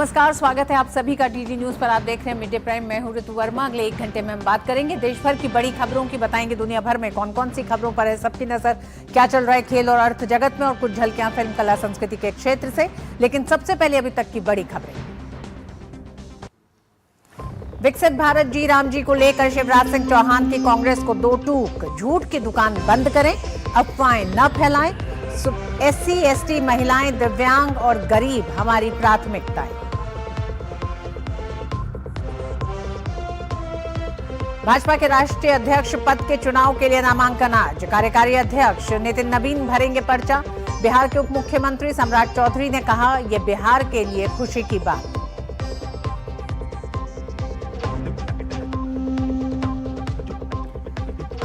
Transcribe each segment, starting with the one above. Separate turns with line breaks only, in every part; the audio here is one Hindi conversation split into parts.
नमस्कार, स्वागत है आप सभी का डीडी न्यूज पर। आप देख रहे हैं मिड डे प्राइम। मैं हूं ऋतु वर्मा। अगले 1 घंटे में हम बात करेंगे देश भर की बड़ी खबरों की, बताएंगे दुनिया भर में कौन कौन सी खबरों पर है सबकी नजर, क्या चल रहा है खेल और अर्थ जगत में, और कुछ झलकियां फिल्म, कला, संस्कृति के क्षेत्र से। लेकिन सबसे पहले अभी तक की बड़ी खबरें। विकसित भारत जी राम जी को लेकर शिवराज सिंह चौहान की कांग्रेस को दो टूक। झूठ की दुकान बंद करें, अफवाहें न फैलाएं। SC ST महिलाएं, दिव्यांग और गरीब हमारी प्राथमिकताएं। भाजपा के राष्ट्रीय अध्यक्ष पद के चुनाव के लिए नामांकन आज। कार्यकारी अध्यक्ष नितिन नवीन भरेंगे पर्चा। बिहार के उप मुख्यमंत्री सम्राट चौधरी ने कहा, यह बिहार के लिए खुशी की बात।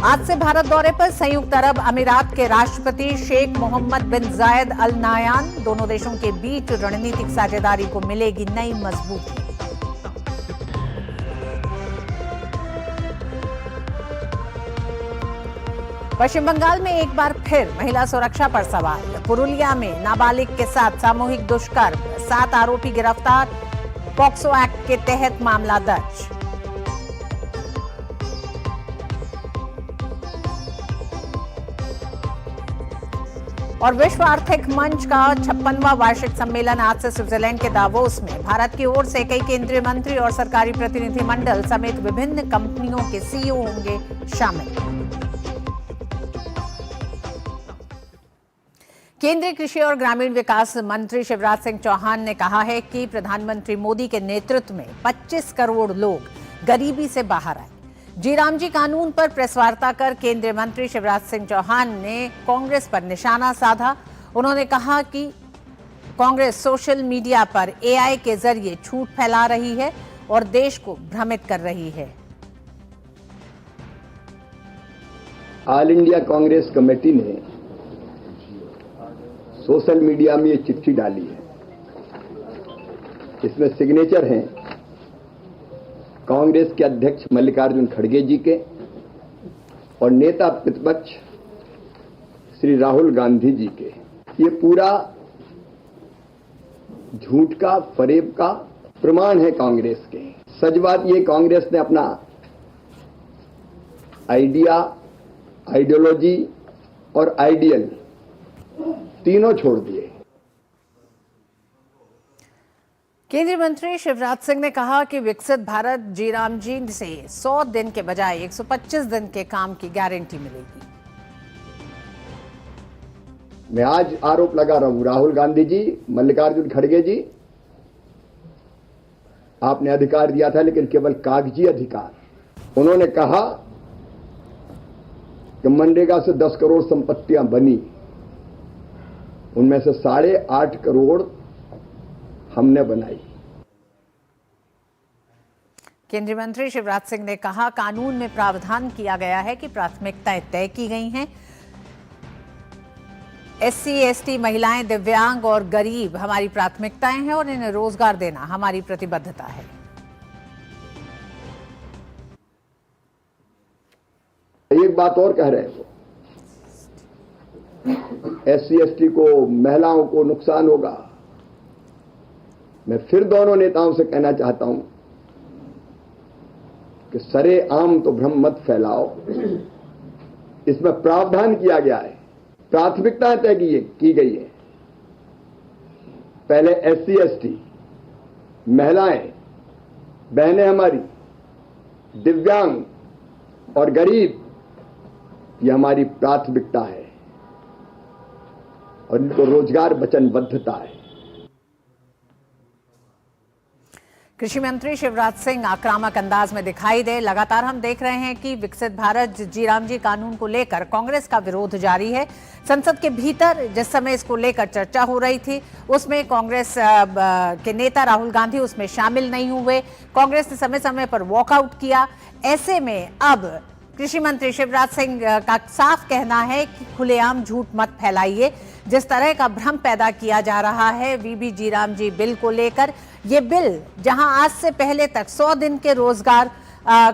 आज से भारत दौरे पर संयुक्त अरब अमीरात के राष्ट्रपति शेख मोहम्मद बिन जायद अल नायान। दोनों देशों के बीच रणनीतिक साझेदारी को मिलेगी नई मजबूती। पश्चिम बंगाल में एक बार फिर महिला सुरक्षा पर सवाल। पुरुलिया में नाबालिग के साथ सामूहिक दुष्कर्म, 7 आरोपी गिरफ्तार। पॉक्सो एक्ट के तहत मामला दर्ज। और विश्व आर्थिक मंच का 56वां वार्षिक सम्मेलन आज से स्विट्जरलैंड के दावोस में। भारत की ओर से कई केंद्रीय मंत्री और सरकारी प्रतिनिधिमंडल समेत विभिन्न कंपनियों के CEO होंगे शामिल। केंद्रीय कृषि और ग्रामीण विकास मंत्री शिवराज सिंह चौहान ने कहा है कि प्रधानमंत्री मोदी के नेतृत्व में 25 करोड़ लोग गरीबी से बाहर आए। जी राम जी कानून पर प्रेस वार्ता कर केंद्रीय मंत्री शिवराज सिंह चौहान ने कांग्रेस पर निशाना साधा। उन्होंने कहा कि कांग्रेस सोशल मीडिया पर AI के जरिए झूठ फैला रही है और देश को भ्रमित कर रही है।
ऑल इंडिया कांग्रेस कमेटी ने सोशल मीडिया में ये चिट्ठी डाली है। इसमें सिग्नेचर हैं कांग्रेस के अध्यक्ष मल्लिकार्जुन खड़गे जी के और नेता प्रतिपक्ष श्री राहुल गांधी जी के। ये पूरा झूठ का, फरेब का प्रमाण है कांग्रेस के। सच बात ये, कांग्रेस ने अपना आइडिया, आइडियोलॉजी और आइडियल तीनों छोड़ दिए।
केंद्रीय मंत्री शिवराज सिंह ने कहा कि विकसित भारत जी राम जी से 100 दिन के बजाय 125 दिन के काम की गारंटी मिलेगी।
मैं आज आरोप लगा रहा हूं, राहुल गांधी जी, मल्लिकार्जुन खड़गे जी, आपने अधिकार दिया था लेकिन केवल कागजी अधिकार। उन्होंने कहा कि मनरेगा से 10 करोड़ संपत्तियां बनी, उनमें से 8.5 करोड़ हमने बनाई।
केंद्रीय मंत्री शिवराज सिंह ने कहा, कानून में प्रावधान किया गया है कि प्राथमिकताएं तय की गई हैं। SC ST महिलाएं, दिव्यांग और गरीब हमारी प्राथमिकताएं हैं और इन्हें रोजगार देना हमारी प्रतिबद्धता है।
एक बात और कह रहे हैं, SC ST को, महिलाओं को नुकसान होगा। मैं फिर दोनों नेताओं से कहना चाहता हूं कि सरेआम तो भ्रम मत फैलाओ। इसमें प्रावधान किया गया है, प्राथमिकताएं तय की गई है। पहले SC ST, महिलाएं, बहनें हमारी, दिव्यांग और गरीब, ये हमारी प्राथमिकता है और इनको रोजगार वचनबद्धता है।
कृषि मंत्री शिवराज सिंह आक्रामक अंदाज में दिखाई दे। लगातार हम देख रहे हैं कि विकसित भारत जी राम जी कानून को लेकर कांग्रेस का विरोध जारी है। संसद के भीतर जिस समय इसको लेकर चर्चा हो रही थी, उसमें कांग्रेस के नेता राहुल गांधी उसमें शामिल नहीं हुए। कांग्रेस ने समय समय पर वॉकआउट किया। ऐसे में अब कृषि मंत्री शिवराज सिंह का साफ कहना है कि खुलेआम झूठ मत फैलाइए। जिस तरह का भ्रम पैदा किया जा रहा है VB जी राम जी बिल को लेकर, ये बिल जहां आज से पहले तक 100 दिन के रोजगार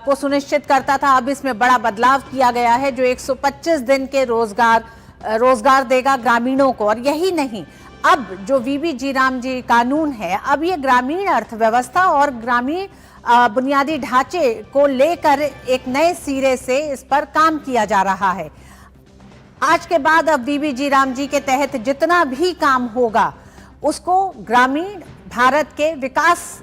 को सुनिश्चित करता था, अब इसमें बड़ा बदलाव किया गया है जो 125 दिन के रोजगार देगा ग्रामीणों को। और यही नहीं, अब जो वीबी जीराम जी कानून है, अब ये ग्रामीण अर्थव्यवस्था और ग्रामीण बुनियादी ढांचे को लेकर एक नए सिरे से इस पर काम किया जा रहा है। आज के बाद अब वीबी जीराम जी के तहत जितना भी काम होगा उसको ग्रामीण भारत के विकास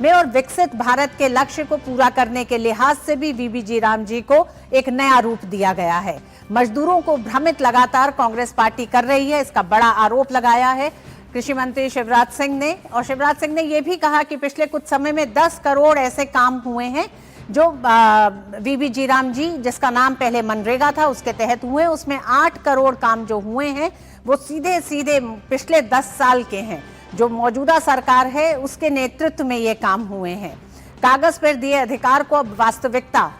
में और विकसित भारत के लक्ष्य को पूरा करने के लिहाज से भी वीबी जीराम जी को एक नया रूप दिया गया है। मजदूरों को भ्रमित लगातार कांग्रेस पार्टी कर रही है, इसका बड़ा आरोप लगाया है कृषि मंत्री शिवराज सिंह ने। और शिवराज सिंह ने यह भी कहा कि पिछले कुछ समय में 10 करोड़ ऐसे काम हुए हैं जो वीबी जीराम जी, जिसका नाम पहले मनरेगा था, उसके तहत हुए। उसमें 8 करोड़ काम जो हुए हैं वो सीधे सीधे पिछले 10 साल के हैं, जो मौजूदा सरकार है उसके नेतृत्व में ये काम हुए हैं। कागज पर दिए अधिकार को अब वास्तविकता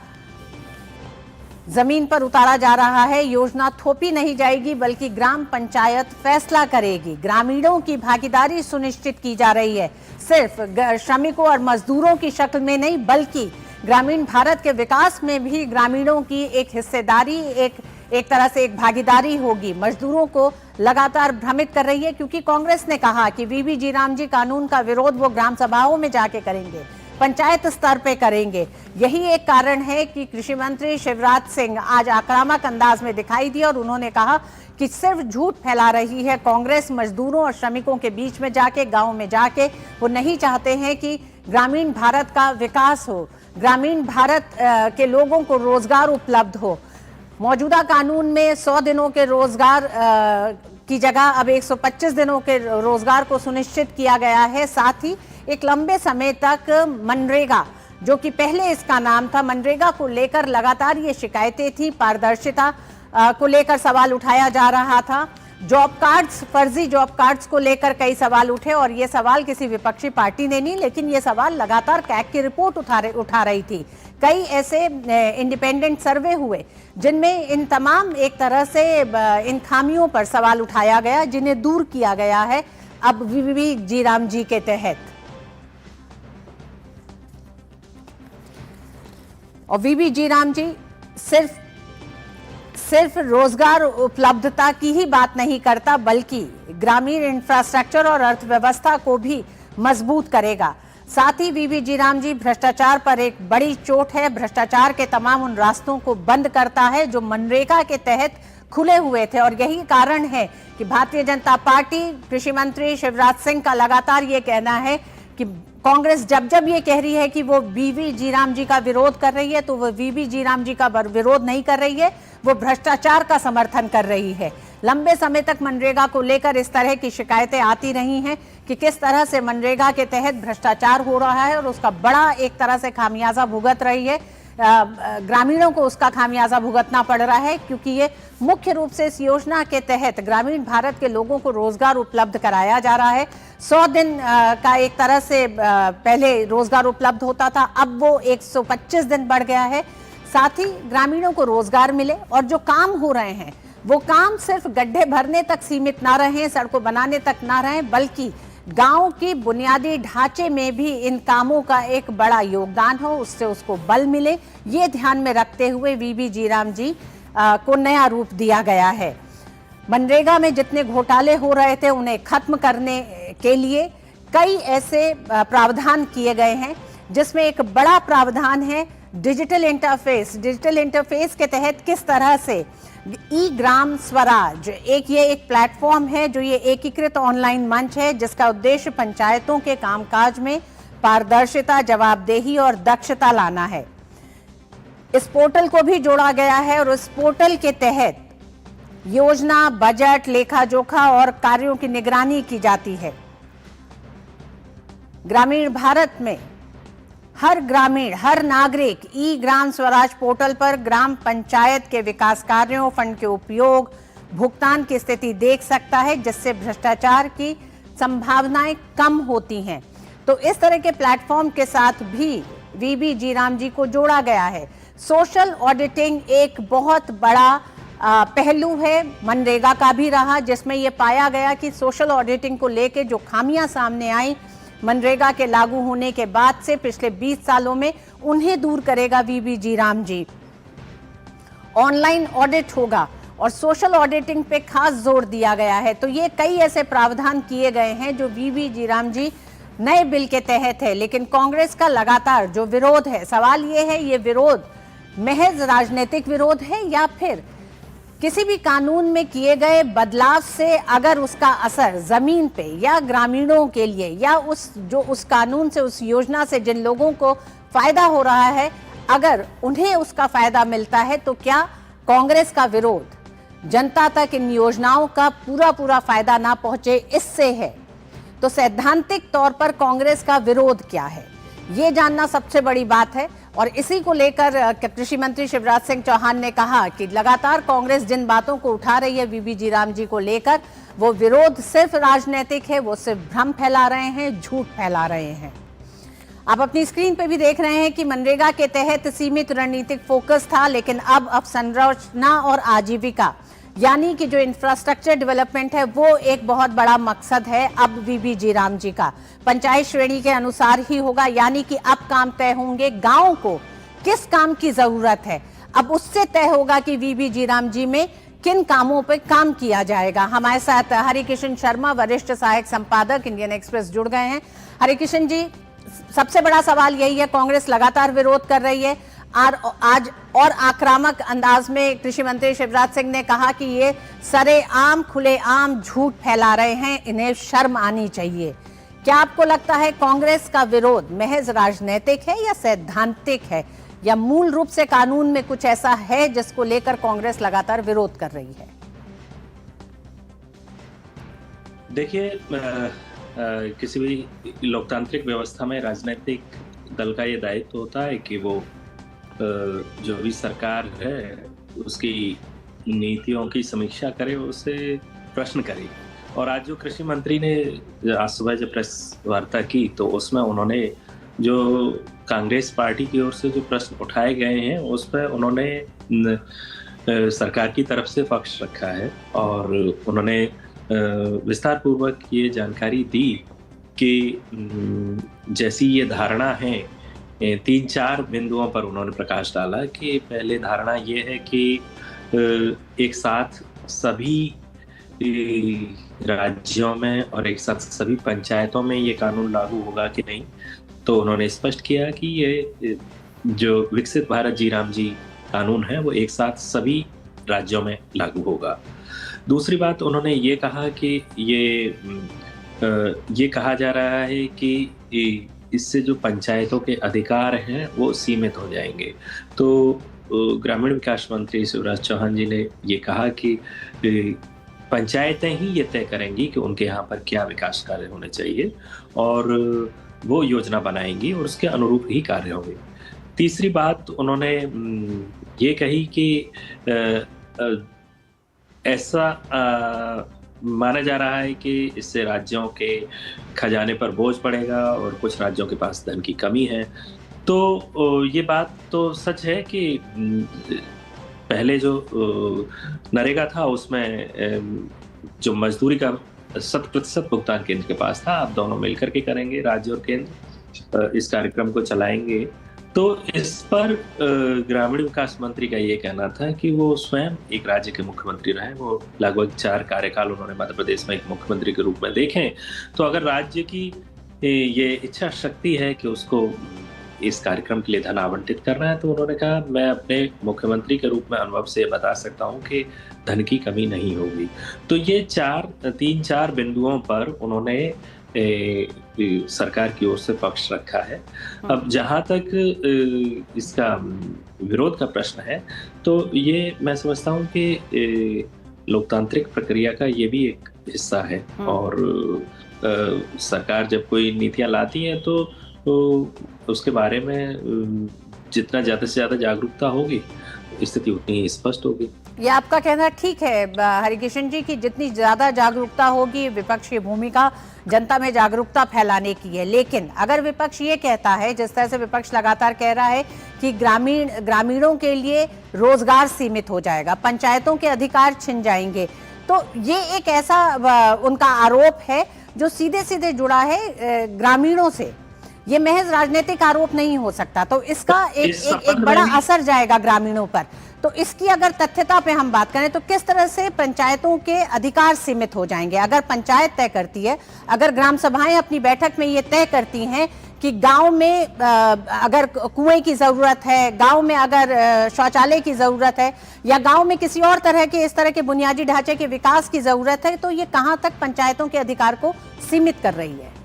जमीन पर उतारा जा रहा है। योजना थोपी नहीं जाएगी बल्कि ग्राम पंचायत फैसला करेगी। ग्रामीणों की भागीदारी सुनिश्चित की जा रही है, सिर्फ श्रमिकों और मजदूरों की शक्ल में नहीं बल्कि ग्रामीण भारत के विकास में भी ग्रामीणों की एक हिस्सेदारी, एक तरह से एक भागीदारी होगी। मजदूरों को लगातार भ्रमित कर रही है क्योंकि कांग्रेस ने कहा कि वीबी जीराम जी कानून का विरोध वो ग्राम सभाओं में जाके करेंगे, पंचायत स्तर पे करेंगे। यही एक कारण है कि कृषि मंत्री शिवराज सिंह आज आक्रामक अंदाज में दिखाई दिए और उन्होंने कहा कि सिर्फ झूठ फैला रही है कांग्रेस मजदूरों और श्रमिकों के बीच में जाके, गांव में जाके। वो नहीं चाहते हैं कि ग्रामीण भारत का विकास हो, ग्रामीण भारत के लोगों को रोजगार उपलब्ध हो। मौजूदा कानून में 100 दिनों के रोजगार की जगह अब 125 दिनों के रोजगार को सुनिश्चित किया गया है। साथ ही एक लंबे समय तक मनरेगा, जो कि पहले इसका नाम था, मनरेगा को लेकर लगातार ये शिकायतें थी, पारदर्शिता को लेकर सवाल उठाया जा रहा था। जॉब कार्ड्स, फर्जी जॉब कार्ड्स को लेकर कई सवाल उठे और ये सवाल किसी विपक्षी पार्टी ने नहीं, लेकिन ये सवाल लगातार कैग की रिपोर्ट उठा रही थी। कई ऐसे इंडिपेंडेंट सर्वे हुए जिनमें इन तमाम एक तरह से इन खामियों पर सवाल उठाया गया, जिन्हें दूर किया गया है अब वीबी जीराम जी के तहत। और वीबी जीराम जी सिर्फ रोजगार उपलब्धता की ही बात नहीं करता बल्कि ग्रामीण इंफ्रास्ट्रक्चर और अर्थव्यवस्था को भी मजबूत करेगा। साथ ही वीबी जीराम जी भ्रष्टाचार पर एक बड़ी चोट है। भ्रष्टाचार के तमाम उन रास्तों को बंद करता है जो मनरेगा के तहत खुले हुए थे और यही कारण है कि भारतीय जनता पार्टी, कृषि मंत्री शिवराज सिंह का लगातार ये कहना है कि कांग्रेस जब ये कह रही है कि वो वीबी जीराम जी का विरोध कर रही है तो वो वीबी जीराम जी का विरोध नहीं कर रही है, वो भ्रष्टाचार का समर्थन कर रही है। लंबे समय तक मनरेगा को लेकर इस तरह की शिकायतें आती रही हैं कि किस तरह से मनरेगा के तहत भ्रष्टाचार हो रहा है और उसका बड़ा एक तरह से खामियाजा भुगत रही है। ग्रामीणों को उसका खामियाजा भुगतना पड़ रहा है क्योंकि ये मुख्य रूप से इस योजना के तहत ग्रामीण भारत के लोगों को रोजगार उपलब्ध कराया जा रहा है। 100 दिन का एक तरह से पहले रोजगार उपलब्ध होता था, अब वो 125 दिन बढ़ गया है। साथ ही ग्रामीणों को रोजगार मिले और जो काम हो रहे हैं वो काम सिर्फ गड्ढे भरने तक सीमित ना रहे, सड़कों बनाने तक ना रहे, बल्कि गांव की बुनियादी ढांचे में भी इन कामों का एक बड़ा योगदान हो, उससे उसको बल मिले। ये ध्यान में रखते हुए वीबी जीराम जी को नया रूप दिया गया है। मनरेगा में जितने घोटाले हो रहे थे उन्हें खत्म करने के लिए कई ऐसे प्रावधान किए गए हैं, जिसमें एक बड़ा प्रावधान है डिजिटल इंटरफेस। डिजिटल इंटरफेस के तहत किस तरह से ई ग्राम स्वराज, ये एक प्लेटफॉर्म है जो ये एकीकृत ऑनलाइन मंच है जिसका उद्देश्य पंचायतों के कामकाज में पारदर्शिता, जवाबदेही और दक्षता लाना है। इस पोर्टल को भी जोड़ा गया है और इस पोर्टल के तहत योजना, बजट, लेखा जोखा और कार्यों की निगरानी की जाती है। ग्रामीण भारत में हर ग्रामीण, हर नागरिक ई ग्राम स्वराज पोर्टल पर ग्राम पंचायत के विकास कार्यों, फंड के उपयोग, भुगतान की स्थिति देख सकता है, जिससे भ्रष्टाचार की संभावनाएं कम होती हैं। तो इस तरह के प्लेटफॉर्म के साथ भी वीबी जीराम जी को जोड़ा गया है। सोशल ऑडिटिंग एक बहुत बड़ा पहलू है मनरेगा का भी रहा, जिसमें यह पाया गया कि सोशल ऑडिटिंग को लेकर जो खामियां सामने आई मनरेगा के लागू होने के बाद से पिछले 20 सालों में, उन्हें दूर करेगा वीबी जीराम जी। ऑनलाइन ऑडिट होगा और सोशल ऑडिटिंग पे खास जोर दिया गया है। तो ये कई ऐसे प्रावधान किए गए हैं जो वीवी जीराम जी नए बिल के तहत है, लेकिन कांग्रेस का लगातार जो विरोध है, सवाल ये है ये विरोध महज राजनीतिक विरोध है या फिर किसी भी कानून में किए गए बदलाव से अगर उसका असर जमीन पे या ग्रामीणों के लिए या उस कानून से, उस योजना से जिन लोगों को फायदा हो रहा है, अगर उन्हें उसका फायदा मिलता है तो क्या कांग्रेस का विरोध जनता तक इन योजनाओं का पूरा फायदा ना पहुंचे इससे है? तो सैद्धांतिक तौर पर कांग्रेस का विरोध क्या है, ये जानना सबसे बड़ी बात है। और इसी को लेकर कृषि मंत्री शिवराज सिंह चौहान ने कहा कि लगातार कांग्रेस जिन बातों को उठा रही है वीवी जीराम जी को लेकर, वो विरोध सिर्फ राजनीतिक है, वो सिर्फ भ्रम फैला रहे हैं, झूठ फैला रहे हैं। आप अपनी स्क्रीन पे भी देख रहे हैं कि मनरेगा के तहत सीमित रणनीतिक फोकस था, लेकिन अब संरचना और आजीविका यानी कि जो इंफ्रास्ट्रक्चर डेवलपमेंट है वो एक बहुत बड़ा मकसद है अब वीवी जीराम जी का। पंचायत श्रेणी के अनुसार ही होगा, यानी कि अब काम तय होंगे गांव को किस काम की जरूरत है, अब उससे तय होगा कि वीवी जीराम जी में किन कामों पर काम किया जाएगा। हमारे साथ हरिकिशन शर्मा, वरिष्ठ सहायक संपादक इंडियन एक्सप्रेस, जुड़ गए हैं। हरिकिशन जी, सबसे बड़ा सवाल यही है, कांग्रेस लगातार विरोध कर रही है, आज और आक्रामक अंदाज में कृषि मंत्री शिवराज सिंह ने कहा कि ये सरेआम खुलेआम झूठ फैला रहे हैं, इन्हें शर्म आनी चाहिए। क्या आपको लगता है कांग्रेस का विरोध महज राजनीतिक है या सैद्धांतिक है, या मूल रूप से कानून में कुछ ऐसा है जिसको लेकर कांग्रेस लगातार विरोध कर रही है?
देखिए, किसी भी लोकतांत्रिक व्यवस्था में राजनीतिक दल का ये दायित्व होता है कि वो जो भी सरकार है उसकी नीतियों की समीक्षा करे, उससे प्रश्न करे। और आज जो कृषि मंत्री ने आज सुबह जब प्रेस वार्ता की तो उसमें उन्होंने जो कांग्रेस पार्टी की ओर से जो प्रश्न उठाए गए हैं उस पर उन्होंने सरकार की तरफ से पक्ष रखा है और उन्होंने विस्तार पूर्वक ये जानकारी दी कि जैसी ये धारणा है, 3-4 बिंदुओं पर उन्होंने प्रकाश डाला कि पहले धारणा ये है कि एक साथ सभी राज्यों में और एक साथ सभी पंचायतों में ये कानून लागू होगा कि नहीं। तो उन्होंने स्पष्ट किया कि ये जो विकसित भारत जीराम जी कानून है वो एक साथ सभी राज्यों में लागू होगा। दूसरी बात उन्होंने ये कहा कि ये कहा जा रहा है कि इससे जो पंचायतों के अधिकार हैं वो सीमित हो जाएंगे। तो ग्रामीण विकास मंत्री शिवराज चौहान जी ने ये कहा कि पंचायतें ही ये तय करेंगी कि उनके यहाँ पर क्या विकास कार्य होने चाहिए और वो योजना बनाएंगी और उसके अनुरूप ही कार्य होंगे। तीसरी बात उन्होंने ये कही कि ऐसा माना जा रहा है कि इससे राज्यों के खजाने पर बोझ पड़ेगा और कुछ राज्यों के पास धन की कमी है। तो ये बात तो सच है कि पहले जो नरेगा था उसमें जो मजदूरी का 100% भुगतान केंद्र के पास था, अब दोनों मिलकर के करेंगे, राज्य और केंद्र इस कार्यक्रम को चलाएंगे। तो इस पर ग्रामीण विकास मंत्री का ये कहना था कि वो स्वयं एक राज्य के मुख्यमंत्री रहे, वो लगभग 4 कार्यकाल उन्होंने मध्य प्रदेश में एक मुख्यमंत्री के रूप में देखें। तो अगर राज्य की ये इच्छा शक्ति है कि उसको इस कार्यक्रम के लिए धन आवंटित करना है, तो उन्होंने कहा मैं अपने मुख्यमंत्री के रूप में अनुभव से बता सकता हूं कि धन की कमी नहीं होगी। तो ये 3-4 बिंदुओं पर उन्होंने सरकार की ओर से पक्ष रखा है। अब जहां तक इसका विरोध का प्रश्न है, तो ये मैं समझता हूं कि लोकतांत्रिक प्रक्रिया का ये भी एक हिस्सा है और सरकार जब कोई नीतियां लाती है तो उसके बारे में जितना ज़्यादा से ज़्यादा जागरूकता होगी स्थिति उतनी ही स्पष्ट होगी।
ये आपका कहना ठीक है हरिकिशन जी कि जितनी ज्यादा जागरूकता होगी, विपक्ष की भूमिका जनता में जागरूकता फैलाने की है। लेकिन अगर विपक्ष ये कहता है, जिस तरह से विपक्ष लगातार कह रहा है कि ग्रामीणों के लिए रोजगार सीमित हो जाएगा, पंचायतों के अधिकार छिन जाएंगे, तो ये एक ऐसा उनका आरोप है जो सीधे सीधे जुड़ा है ग्रामीणों से। ये महज राजनीतिक आरोप नहीं हो सकता, तो इसका एक बड़ा असर जाएगा ग्रामीणों पर। तो इसकी अगर तथ्यता पे हम बात करें तो किस तरह से पंचायतों के अधिकार सीमित हो जाएंगे? अगर पंचायत तय करती है, अगर ग्राम सभाएं अपनी बैठक में ये तय करती हैं कि गांव में अगर कुएं की जरूरत है, गांव में अगर शौचालय की जरूरत है, या गांव में किसी और तरह के इस तरह के बुनियादी ढांचे के विकास की जरूरत है, तो ये कहां तक पंचायतों के अधिकार को सीमित कर रही है?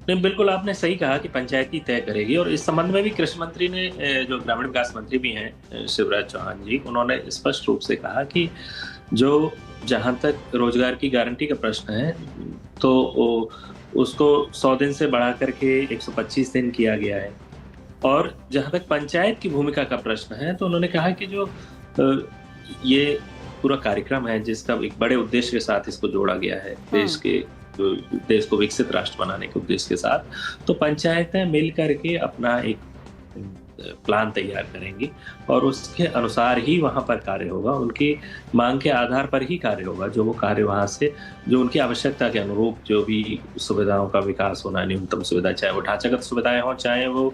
नहीं, बिल्कुल आपने सही कहा कि पंचायत ही तय करेगी। और इस संबंध में भी कृषि मंत्री ने, जो ग्रामीण विकास मंत्री भी हैं शिवराज चौहान जी, उन्होंने स्पष्ट रूप से कहा कि जो जहां तक रोजगार की गारंटी का प्रश्न है तो उसको 100 दिन से बढ़ा करके 125 दिन किया गया है। और जहां तक पंचायत की भूमिका का प्रश्न है तो उन्होंने कहा कि जो ये पूरा कार्यक्रम है जिसका एक बड़े उद्देश्य के साथ इसको जोड़ा गया है, देश को विकसित राष्ट्र बनाने के उद्देश्य के साथ, तो पंचायतें मिल करके अपना एक प्लान तैयार करेंगी और उसके अनुसार ही वहां पर कार्य होगा, उनकी मांग के आधार पर ही कार्य होगा। जो वो कार्य वहां से, जो उनकी आवश्यकता के अनुरूप जो भी सुविधाओं का विकास होना, न्यूनतम सुविधा, चाहे वो ढांचागत सुविधाएं हों, चाहे वो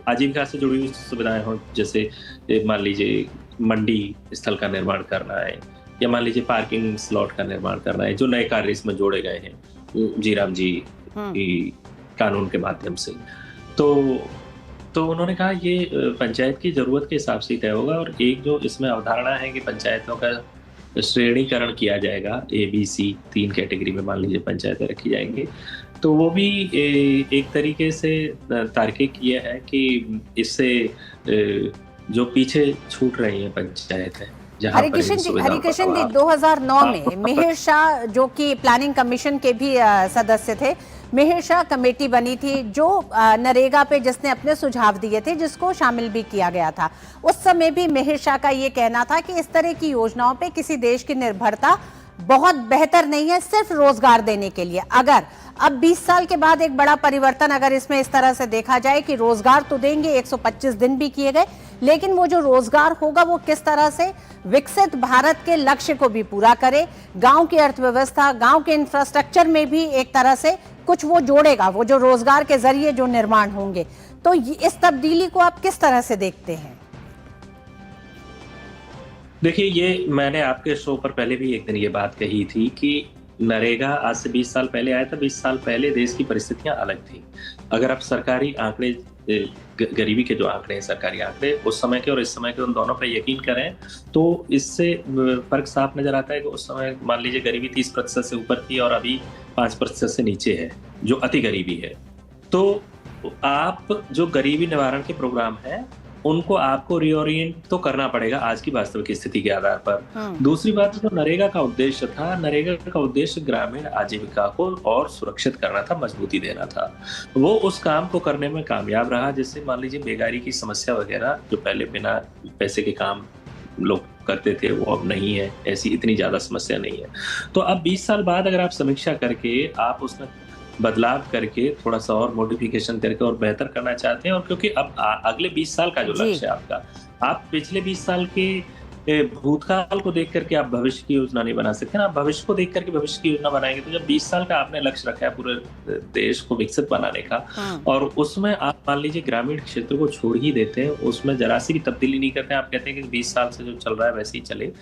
आजीविका से जुड़ी हुई सुविधाएं हों, जैसे मान लीजिए मंडी स्थल का निर्माण करना है, या मान लीजिए पार्किंग स्लॉट का निर्माण करना है, जो नए कार्य इसमें जोड़े गए हैं जीराम जी की कानून के माध्यम से। तो उन्होंने कहा ये पंचायत की जरूरत के हिसाब से तय होगा। और एक जो इसमें अवधारणा है कि पंचायतों का श्रेणीकरण किया जाएगा, ABC 3 कैटेगरी में मान लीजिए पंचायतें रखी जाएंगी, तो वो भी एक तरीके से तार्किक ये है कि इससे जो पीछे छूट रही है पंचायतें।
हरिकिशन जी 2009 में मिहिर शाह, जो कि प्लानिंग कमीशन के भी सदस्य थे, मिहिर शाह कमेटी बनी थी जो नरेगा पे जिसने अपने सुझाव दिए थे, जिसको शामिल भी किया गया था। उस समय भी मिहिर शाह का ये कहना था कि इस तरह की योजनाओं पे किसी देश की निर्भरता बहुत बेहतर नहीं है सिर्फ रोजगार देने के लिए। अगर अब 20 साल के बाद एक बड़ा परिवर्तन अगर इसमें इस तरह से देखा जाए कि रोजगार तो देंगे, 125 दिन भी किए गए, लेकिन वो जो रोजगार होगा वो किस तरह से विकसित भारत के लक्ष्य को भी पूरा करे, गांव की अर्थव्यवस्था, गांव के इंफ्रास्ट्रक्चर में भी एक तरह से कुछ वो जोड़ेगा, वो जो रोजगार के जरिए जो निर्माण होंगे। तो इस तब्दीली को आप किस तरह से देखते हैं?
देखिए, ये मैंने आपके शो पर पहले भी एक दिन ये बात कही थी कि नरेगा आज से 20 साल पहले आया था। 20 साल पहले देश की परिस्थितियां अलग थी। अगर आप सरकारी आंकड़े, गरीबी के जो आंकड़े हैं, सरकारी आंकड़े उस समय के और इस समय के, उन दोनों पर यकीन करें तो इससे फर्क साफ नजर आता है कि उस समय मान लीजिए गरीबी 30% से ऊपर थी और अभी 5% से नीचे है, जो अति गरीबी है। तो आप जो गरीबी निवारण के प्रोग्राम है उनको आपको रीओरिएंट तो करना पड़ेगा आज की वास्तविक स्थिति के आधार पर। दूसरी बात, जो नरेगा का उद्देश्य था, नरेगा का उद्देश्य ग्रामीण आजीविका को और सुरक्षित करना था, मजबूती देना था। वो उस काम को करने में कामयाब रहा, जिससे मान लीजिए बेकारी की समस्या वगैरह जो पहले बिना पैसे के काम लोग करते थे वो अब नहीं है, ऐसी इतनी ज्यादा समस्या नहीं है। तो अब 20 साल बाद अगर आप समीक्षा करके आप उसमें बदलाव करके थोड़ा सा और मॉडिफिकेशन करके और बेहतर करना चाहते हैं, और क्योंकि अब अगले 20 साल का जो लक्ष्य है आपका, आप पिछले 20 साल के भूतकाल को देख करके आप भविष्य की योजना नहीं बना सकते ना। आप भविष्य को देख करके भविष्य की योजना बनाएंगे तो जब 20 साल का आपने लक्ष्य रखा है पूरे देश को विकसित बनाने का, और उसमें आप मान लीजिए ग्रामीण क्षेत्र को छोड़ ही देते हैं, उसमें जरा सी भी तब्दीली नहीं करते हैं, आप कहते हैं कि 20 साल से जो चल रहा है वैसे ही चले,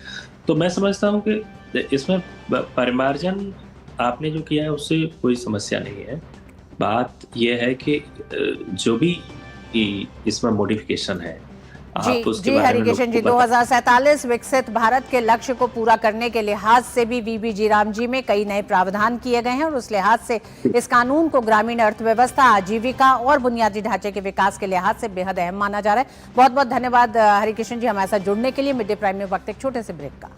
तो मैं समझता हूँ कि इसमें परिमार्जन आपने जो किया है उससे कोई समस्या नहीं है। बात यह है कि जो भी इसमें मॉडिफिकेशन है
जी हरिकिशन जी, 2047 विकसित भारत के लक्ष्य को पूरा करने के लिहाज से भी वीबी जीराम जी में कई नए प्रावधान किए गए हैं, और उस लिहाज से इस कानून को ग्रामीण अर्थव्यवस्था, आजीविका और बुनियादी ढांचे के विकास के लिहाज से बेहद अहम माना जा रहा है। बहुत बहुत धन्यवाद हरिकिशन जी हमारे साथ जुड़ने के लिए। मिड डे प्राइम में वक्त एक छोटे से ब्रेक का।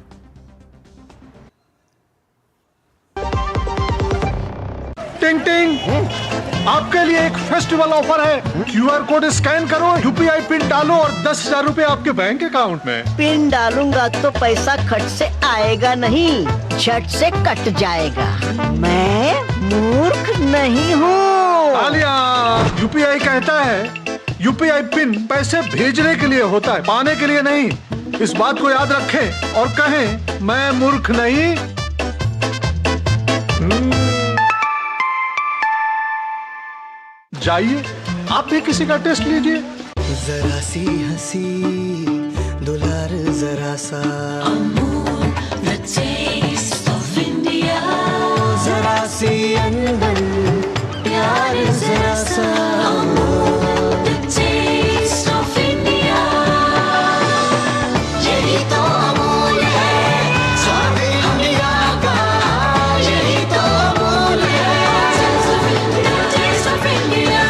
टिंग टिंग, आपके लिए एक फेस्टिवल ऑफर है। QR कोड स्कैन करो, UPI पिन डालो और 10,000 रुपए आपके बैंक अकाउंट में।
पिन डालूंगा तो पैसा खट से आएगा नहीं, झट से कट जाएगा। मैं मूर्ख नहीं हूँ।
आलिया, UPI कहता है UPI पिन पैसे भेजने के लिए होता है, पाने के लिए नहीं। इस बात को याद रखें और कहें मैं मूर्ख नहीं। जाइए, आप भी किसी का टेस्ट लीजिए।
जरा सी हंसी दुलार जरा सा जरा सी अनबन प्यार जरा सा यही तो अमूल है स्वाद इंडिया का यही तो अमूल है टेस्ट ऑफ इंडिया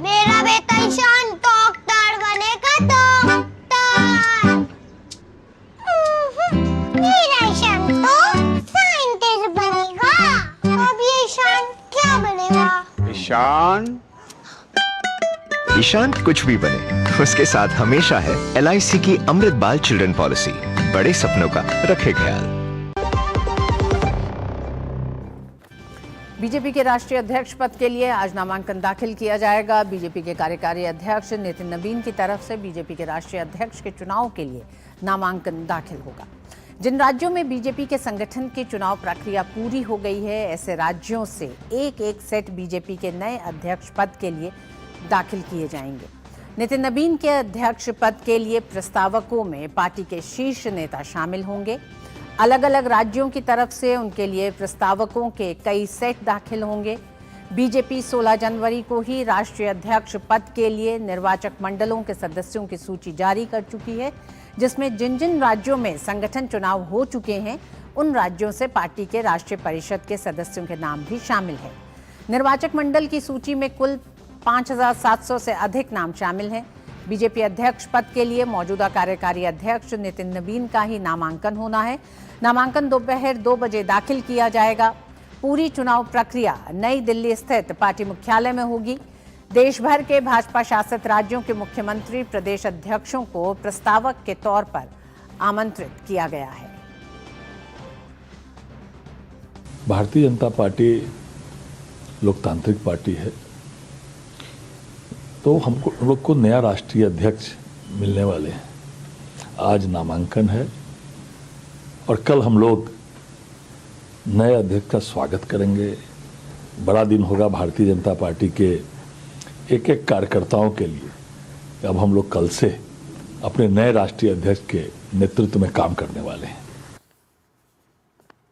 मेरा बेटा ईशान डॉक्टर बनेगा डॉक्टर। मेरा ईशान तो साइंटिस्ट बनेगा। अब ये ईशान क्या बनेगा?
ईशान कुछ भी बने, उसके साथ हमेशा है LIC की अमृत बाल चिल्ड्रन पॉलिसी। बड़े सपनों का रखे ख्याल।
बीजेपी के राष्ट्रीय अध्यक्ष पद के लिए आज नामांकन दाखिल किया जाएगा। बीजेपी के कार्यकारी अध्यक्ष नितिन नवीन की तरफ से बीजेपी के राष्ट्रीय अध्यक्ष के चुनाव के लिए नामांकन दाखिल होगा। जिन राज्यों में बीजेपी के संगठन की चुनाव प्रक्रिया पूरी हो गई है, ऐसे राज्यों से एक एक सेट बीजेपी के नए अध्यक्ष पद के लिए दाखिल किए जाएंगे। नितिन नवीन के अध्यक्ष पद के लिए प्रस्तावकों में पार्टी के शीर्ष नेता शामिल होंगे। अलग अलग राज्यों की तरफ से उनके लिए प्रस्तावकों के कई सेट दाखिल होंगे। बीजेपी 16 जनवरी को ही राष्ट्रीय अध्यक्ष पद के लिए निर्वाचक मंडलों के सदस्यों की सूची जारी कर चुकी है, जिसमें जिन जिन राज्यों में संगठन चुनाव हो चुके हैं उन राज्यों से पार्टी के राष्ट्रीय परिषद के सदस्यों के नाम भी शामिल हैं। निर्वाचक मंडल की सूची में कुल 5,700 से अधिक नाम शामिल हैं। बीजेपी अध्यक्ष पद के लिए मौजूदा कार्यकारी अध्यक्ष नितिन नवीन का ही नामांकन होना है। नामांकन दोपहर 2 बजे दाखिल किया जाएगा। पूरी चुनाव प्रक्रिया नई दिल्ली स्थित पार्टी मुख्यालय में होगी। देश भर के भाजपा शासित राज्यों के मुख्यमंत्री प्रदेश अध्यक्षों को प्रस्तावक के तौर पर आमंत्रित किया गया है।
भारतीय जनता पार्टी लोकतांत्रिक पार्टी है, तो हम लोग को नया राष्ट्रीय अध्यक्ष मिलने वाले हैं। आज नामांकन है और कल हम लोग नए अध्यक्ष का स्वागत करेंगे। बड़ा दिन होगा भारतीय जनता पार्टी के एक एक कार्यकर्ताओं के लिए। अब हम लोग कल से अपने नए राष्ट्रीय अध्यक्ष के नेतृत्व में काम करने वाले हैं।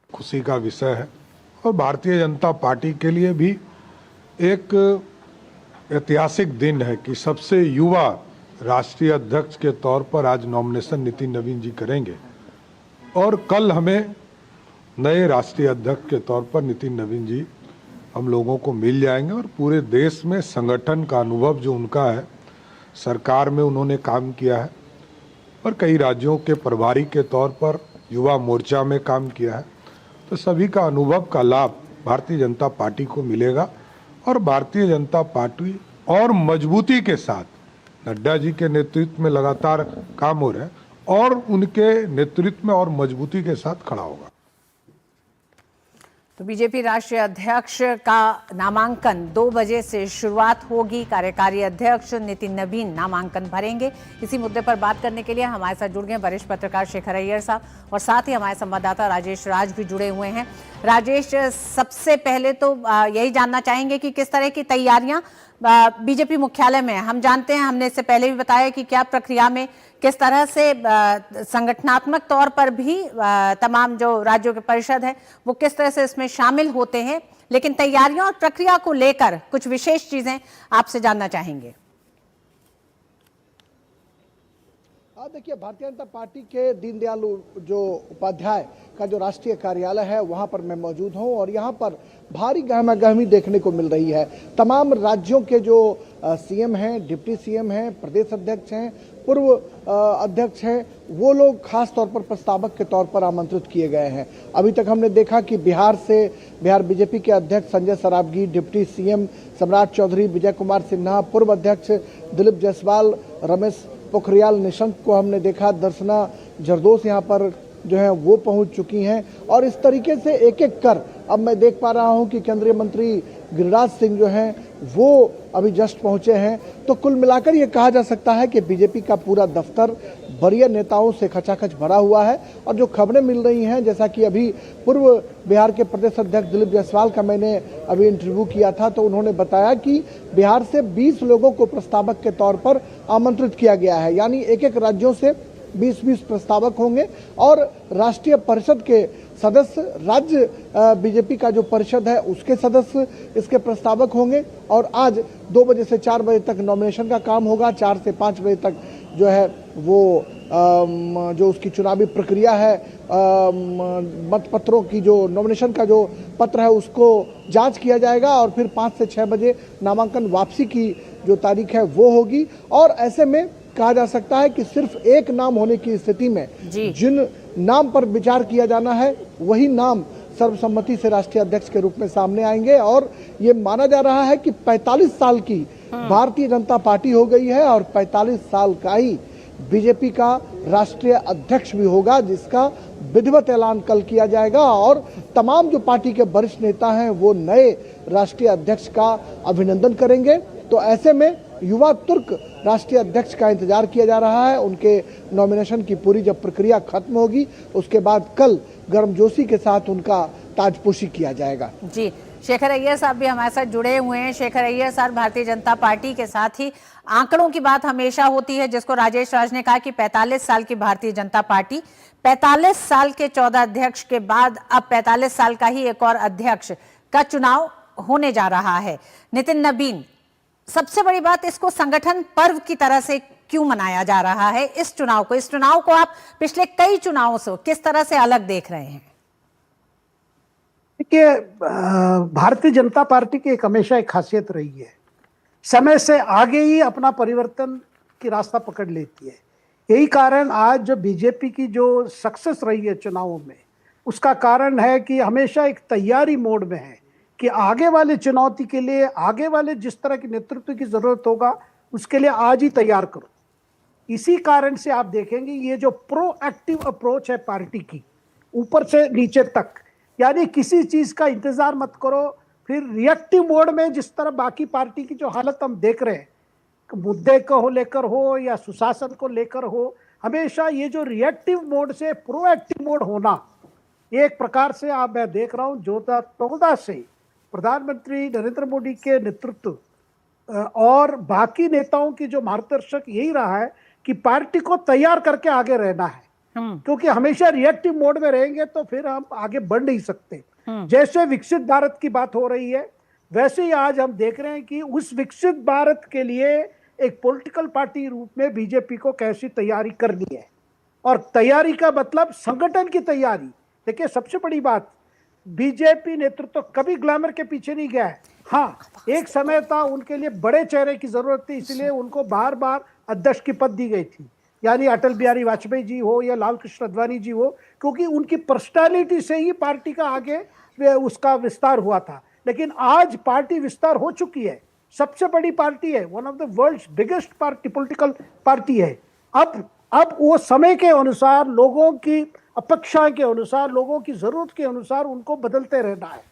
खुशी का विषय है और भारतीय जनता पार्टी के लिए भी एक ऐतिहासिक दिन है कि सबसे युवा राष्ट्रीय अध्यक्ष के तौर पर आज नॉमिनेशन नितिन नवीन जी करेंगे और कल हमें नए राष्ट्रीय अध्यक्ष के तौर पर नितिन नवीन जी हम लोगों को मिल जाएंगे। और पूरे देश में संगठन का अनुभव जो उनका है, सरकार में उन्होंने काम किया है और कई राज्यों के प्रभारी के तौर पर युवा मोर्चा में काम किया है, तो सभी का अनुभव का लाभ भारतीय जनता पार्टी को मिलेगा। और भारतीय जनता पार्टी और मजबूती के साथ नड्डा जी के नेतृत्व में लगातार काम हो रहा है और उनके नेतृत्व में और मजबूती के साथ खड़ा होगा।
तो बीजेपी राष्ट्रीय अध्यक्ष का नामांकन 2 बजे से शुरुआत होगी। कार्यकारी अध्यक्ष नितिन नवीन नामांकन भरेंगे। इसी मुद्दे पर बात करने के लिए हमारे साथ जुड़ गए वरिष्ठ पत्रकार शेखर अय्यर साहब और साथ ही हमारे संवाददाता राजेश राज भी जुड़े हुए हैं। राजेश, सबसे पहले तो यही जानना चाहेंगे कि किस तरह की तैयारियां बीजेपी मुख्यालय में। हम जानते हैं, हमने इससे पहले भी बताया कि क्या प्रक्रिया में किस तरह से संगठनात्मक तौर पर भी तमाम जो राज्यों के परिषद है वो किस तरह से इसमें शामिल होते हैं, लेकिन तैयारियों और प्रक्रिया को लेकर कुछ विशेष चीजें आपसे जानना चाहेंगे।
देखिए, भारतीय जनता पार्टी के दीनदयाल जो उपाध्याय का जो राष्ट्रीय कार्यालय है वहां पर मैं मौजूद हूं और यहां पर भारी गहमागहमी देखने को मिल रही है। तमाम राज्यों के जो सीएम हैं, डिप्टी सीएम हैं, प्रदेश अध्यक्ष हैं, पूर्व अध्यक्ष हैं, वो लोग खास तौर पर प्रस्तावक के तौर पर आमंत्रित किए गए हैं। अभी तक हमने देखा कि बिहार बीजेपी के अध्यक्ष संजय सरावगी, डिप्टी सीएम सम्राट चौधरी, विजय कुमार सिन्हा, पूर्व अध्यक्ष दिलीप जायसवाल, रमेश पोखरियाल निशंक को हमने देखा। दर्शना जरदोश यहाँ पर जो है वो पहुंच चुकी हैं और इस तरीके से एक एक कर अब मैं देख पा रहा हूं कि केंद्रीय मंत्री गिरिराज सिंह जो हैं वो अभी जस्ट पहुंचे हैं। तो कुल मिलाकर ये कहा जा सकता है कि बीजेपी का पूरा दफ्तर वरीय नेताओं से खचाखच भरा हुआ है। और जो खबरें मिल रही हैं, जैसा कि अभी पूर्व बिहार के प्रदेश अध्यक्ष दिलीप जायसवाल का मैंने अभी इंटरव्यू किया था, तो उन्होंने बताया कि बिहार से 20 लोगों को प्रस्तावक के तौर पर आमंत्रित किया गया है। यानी एक एक राज्यों से 20-20 प्रस्तावक होंगे और राष्ट्रीय परिषद के सदस्य, राज्य बीजेपी का जो परिषद है उसके सदस्य इसके प्रस्तावक होंगे। और आज 2 बजे से 4 बजे तक नॉमिनेशन का काम होगा। 4 से 5 बजे तक जो है वो जो उसकी चुनावी प्रक्रिया है, मतपत्रों की जो नॉमिनेशन का जो पत्र है उसको जांच किया जाएगा और फिर 5 से 6 बजे नामांकन वापसी की जो तारीख है वो होगी। और ऐसे में कहा जा सकता है कि सिर्फ एक नाम होने की स्थिति में जिन नाम पर विचार किया जाना है वही नाम सर्वसम्मति से राष्ट्रीय अध्यक्ष के रूप में सामने आएंगे। और ये माना जा रहा है कि 45 साल की भारतीय जनता पार्टी हो गई है और 45 साल का ही बीजेपी का राष्ट्रीय अध्यक्ष भी होगा, जिसका विधिवत ऐलान कल किया जाएगा। और तमाम जो पार्टी के वरिष्ठ नेता हैं वो नए राष्ट्रीय अध्यक्ष का अभिनंदन करेंगे। तो ऐसे में युवा तुर्क राष्ट्रीय अध्यक्ष का इंतजार किया जा रहा है। उनके नॉमिनेशन की पूरी जब प्रक्रिया खत्म होगी उसके बाद कल गर्मजोशी के साथ उनका ताजपोशी किया जाएगा।
जी, शेखर अय्यर साहब भी हमारे साथ जुड़े हुए हैं। शेखर अय्यर साहब, भारतीय जनता पार्टी के साथ ही आंकड़ों की बात हमेशा होती है, जिसको राजेश राज ने कहा कि 45 साल की भारतीय जनता पार्टी, 45 साल के 14 अध्यक्ष के बाद अब 45 साल का ही एक और अध्यक्ष का चुनाव होने जा रहा है। नितिन नबीन, सबसे बड़ी बात, इसको संगठन पर्व की तरह से क्यों मनाया जा रहा है? इस चुनाव को आप पिछले कई चुनावों से किस तरह से अलग देख रहे हैं?
देखिए, भारतीय जनता पार्टी की हमेशा एक खासियत रही है, समय से आगे ही अपना परिवर्तन की रास्ता पकड़ लेती है। यही कारण आज जो बीजेपी की जो सक्सेस रही है चुनावों में, उसका कारण है कि हमेशा एक तैयारी मोड में है कि आगे वाले चुनौती के लिए, आगे वाले जिस तरह के नेतृत्व की जरूरत होगा उसके लिए आज ही तैयार करो। इसी कारण से आप देखेंगे ये जो प्रोएक्टिव अप्रोच है पार्टी की, ऊपर से नीचे तक, यानी किसी चीज का इंतजार मत करो, फिर रिएक्टिव मोड में जिस तरह बाकी पार्टी की जो हालत हम देख रहे हैं, मुद्दे को लेकर हो या सुशासन को लेकर हो, हमेशा ये जो रिएक्टिव मोड से प्रोएक्टिव मोड होना, एक प्रकार से आप मैं देख रहा हूँ 2014 से प्रधानमंत्री नरेंद्र मोदी के नेतृत्व और बाकी नेताओं की जो मार्गदर्शक यही रहा है कि पार्टी को तैयार करके आगे रहना है, क्योंकि हमेशा रिएक्टिव मोड में रहेंगे तो फिर हम आगे बढ़ नहीं सकते। जैसे विकसित भारत की बात हो रही है, वैसे ही आज हम देख रहे हैं कि उस विकसित भारत के लिए एक पॉलिटिकल पार्टी रूप में बीजेपी को कैसी तैयारी करनी है। और तैयारी का मतलब संगठन की तैयारी। देखिए, सबसे बड़ी बात, बीजेपी नेतृत्व कभी ग्लैमर के पीछे नहीं गया है। हाँ, एक समय था उनके लिए बड़े चेहरे की जरूरत थी, इसलिए उनको बार बार अध्यक्ष की पद दी गई थी, यानी अटल बिहारी वाजपेयी जी हो या लाल कृष्ण अडवाणी जी हो, क्योंकि उनकी पर्सनालिटी से ही पार्टी का आगे उसका विस्तार हुआ था। लेकिन आज पार्टी विस्तार हो चुकी है, सबसे बड़ी पार्टी है, one of the world's biggest party, political party है। अब वो समय के अनुसार, लोगों की अपेक्षा के अनुसार, लोगों की जरूरत के अनुसार उनको बदलते रहना है।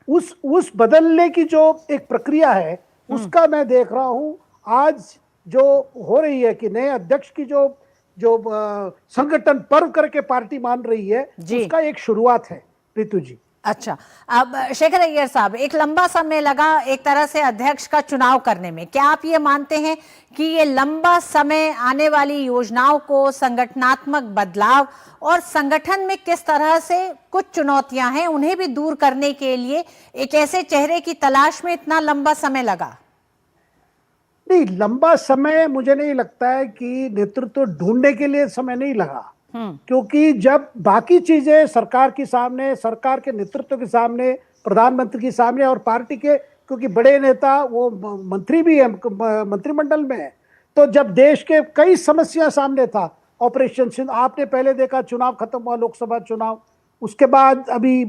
उस बदलने की जो एक प्रक्रिया है उसका मैं देख रहा हूं आज जो हो रही है कि नए अध्यक्ष की जो संगठन पर्व करके पार्टी मान रही है, उसका एक शुरुआत है रितु जी।
अच्छा, अब शेखर अय्यर साहब, एक लंबा समय लगा एक तरह से अध्यक्ष का चुनाव करने में। क्या आप ये मानते हैं कि ये लंबा समय आने वाली योजनाओं को, संगठनात्मक बदलाव और संगठन में किस तरह से कुछ चुनौतियां हैं उन्हें भी दूर करने के लिए एक ऐसे चेहरे की तलाश में इतना लंबा समय लगा?
नहीं, लंबा समय मुझे नहीं लगता है कि नेतृत्व ढूंढने के लिए समय नहीं लगा, क्योंकि जब बाकी चीजें सरकार के सामने, सरकार के नेतृत्व के सामने, प्रधानमंत्री के सामने और पार्टी के, क्योंकि बड़े नेता वो मंत्री भी है, मंत्रिमंडल में है, तो जब देश के कई समस्या सामने था, ऑपरेशन सिंधु आपने पहले देखा, चुनाव खत्म हुआ, लोकसभा चुनाव, उसके बाद अभी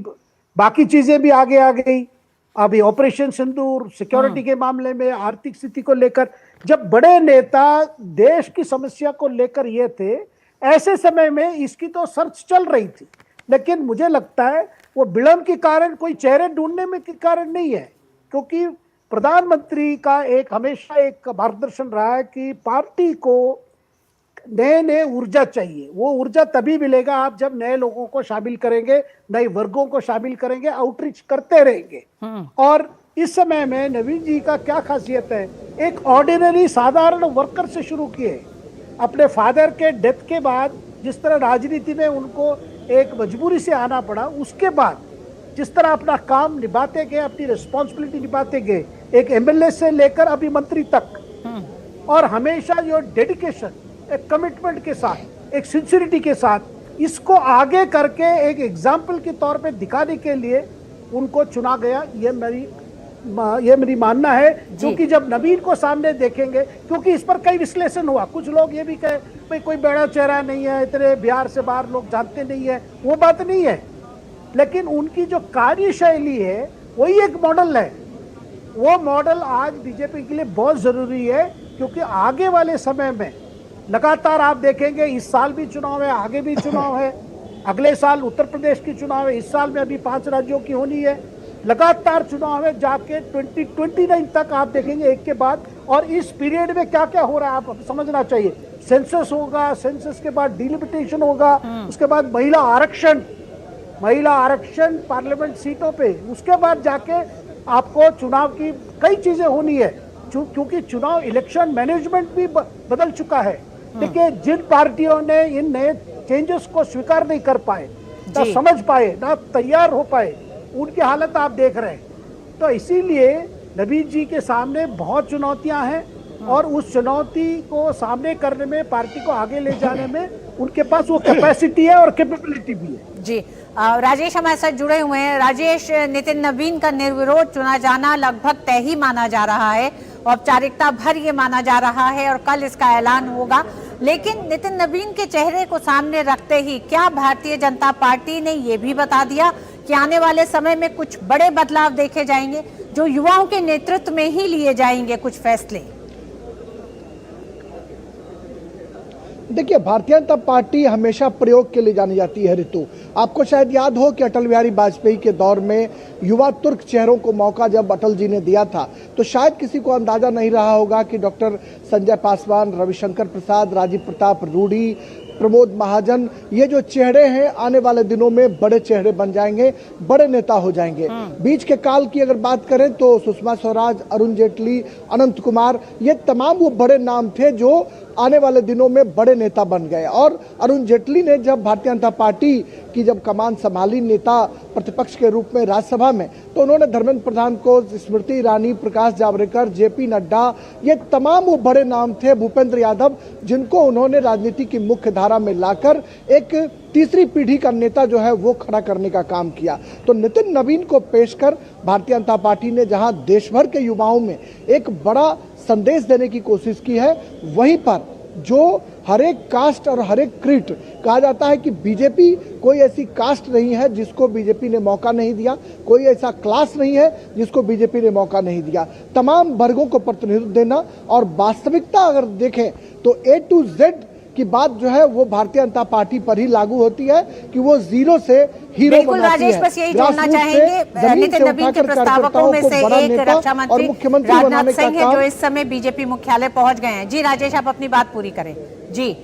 बाकी चीजें भी आगे आ गई, अभी ऑपरेशन सिंदूर, सिक्योरिटी के मामले में, आर्थिक स्थिति को लेकर, जब बड़े नेता देश की समस्या को लेकर ये थे, ऐसे समय में इसकी तो सर्च चल रही थी। लेकिन मुझे लगता है वो विलंब के कारण कोई चेहरे ढूंढने में के कारण नहीं है, क्योंकि प्रधानमंत्री का एक हमेशा एक मार्गदर्शन रहा है कि पार्टी को नए नए ऊर्जा चाहिए। वो ऊर्जा तभी मिलेगा आप जब नए लोगों को शामिल करेंगे, नए वर्गों को शामिल करेंगे, आउटरीच करते रहेंगे। और इस समय में नवीन जी का क्या खासियत है, एक ऑर्डिनरी साधारण वर्कर से शुरू किए। अपने फादर के डेथ के बाद जिस तरह राजनीति में उनको एक मजबूरी से आना पड़ा, उसके बाद जिस तरह अपना काम निभाते गए, अपनी रिस्पॉन्सिबिलिटी निभाते गए, एक एमएलए से लेकर अभी मंत्री तक, और हमेशा जो डेडिकेशन, एक कमिटमेंट के साथ, एक सिंसिरिटी के साथ, इसको आगे करके एक एग्जाम्पल के तौर पे दिखाने के लिए उनको चुना गया। ये मेरी मानना है, क्योंकि जब नवीन को सामने देखेंगे, क्योंकि इस पर कई विश्लेषण हुआ, कुछ लोग ये भी कहे भाई कोई बड़ा चेहरा नहीं है, इतने बिहार से बाहर लोग जानते नहीं है, वो बात नहीं है, लेकिन उनकी जो कार्यशैली है वही एक मॉडल है। वो मॉडल आज बीजेपी के लिए बहुत जरूरी है, क्योंकि आगे वाले समय में लगातार आप देखेंगे, इस साल भी चुनाव है, आगे भी चुनाव है, अगले साल उत्तर प्रदेश की चुनाव है, इस साल में अभी 5 राज्यों की होनी है, लगातार चुनाव है, जाके 2029 तक आप देखेंगे एक के बाद। और इस पीरियड में क्या क्या हो रहा है आप समझना चाहिए। सेंसस होगा, सेंसस के बाद डिलिमिटेशन होगा, उसके बाद महिला आरक्षण पार्लियामेंट सीटों पे, उसके बाद जाके आपको चुनाव की कई चीजें होनी है, क्योंकि चुनाव इलेक्शन मैनेजमेंट भी बदल चुका है। देखिए, जिन पार्टियों ने इन नए चेंजेस को स्वीकार नहीं कर पाए, ना समझ पाए, ना तैयार हो पाए, उनकी हालत आप देख रहे हैं। तो इसीलिए नवीन जी के सामने बहुत चुनौतियां हैं, और उस चुनौती को सामने करने में, पार्टी को आगे ले जाने में उनके पास वो कैपेसिटी है और कैपेबिलिटी भी है।
जी, राजेश हमारे साथ जुड़े हुए हैं। राजेश, नितिन नवीन का निर्विरोध चुना जाना लगभग तय ही माना जा रहा है, औपचारिकता भर ये माना जा रहा है, और कल इसका ऐलान होगा। लेकिन नितिन नवीन के चेहरे को सामने रखते ही क्या भारतीय जनता पार्टी ने ये भी बता दिया कि आने वाले समय में कुछ बड़े बदलाव देखे जाएंगे, जो युवाओं के नेतृत्व में ही लिए जाएंगे कुछ फैसले?
देखिए, भारतीय जनता पार्टी हमेशा प्रयोग के लिए जानी जाती है ऋतु। आपको शायद याद हो कि अटल बिहारी वाजपेयी के दौर में युवा तुर्क चेहरों को मौका जब अटल जी ने दिया था, तो शायद किसी को अंदाजा नहीं रहा होगा कि डॉक्टर संजय पासवान, रविशंकर प्रसाद, राजीव प्रताप रूडी, प्रमोद महाजन, ये जो चेहरे हैं आने वाले दिनों में बड़े चेहरे बन जाएंगे, बड़े नेता हो जाएंगे। बीच के काल की अगर बात करें तो सुषमा स्वराज, अरुण जेटली, अनंत कुमार, ये तमाम वो बड़े नाम थे जो आने वाले दिनों में बड़े नेता बन गए। और अरुण जेटली ने जब भारतीय जनता पार्टी की जब कमान संभाली नेता प्रतिपक्ष के रूप में राज्यसभा में, तो उन्होंने धर्मेंद्र प्रधान को, स्मृति ईरानी, प्रकाश जावड़ेकर, जेपी नड्डा, ये तमाम वो बड़े नाम थे, भूपेंद्र यादव, जिनको उन्होंने राजनीति की मुख्य धारा में लाकर एक तीसरी पीढ़ी का नेता जो है वो खड़ा करने का काम किया। तो नितिन नवीन को पेश कर भारतीय जनता पार्टी ने जहां देश भर के युवाओं में एक बड़ा संदेश देने की कोशिश की है, वहीं पर जो हर एक कास्ट और हर एक क्रीट कहा जाता है कि बीजेपी कोई ऐसी कास्ट नहीं है जिसको बीजेपी ने मौका नहीं दिया, कोई ऐसा क्लास नहीं है जिसको बीजेपी ने मौका नहीं दिया। तमाम वर्गों को प्रतिनिधित्व देना, और वास्तविकता अगर देखें तो A to Z की बात जो है वो भारतीय जनता पार्टी पर ही लागू होती है कि वो जीरो से हीरो बनाती है।
राजेश, बस यही जोड़ना चाहेंगे, नितिन नवीन के प्रस्तावकों में से एक रक्षा मंत्री राजनाथ सिंह है, जो इस समय बीजेपी मुख्यालय पहुंच गए हैं। जी राजेश, आप अपनी बात पूरी करें। जी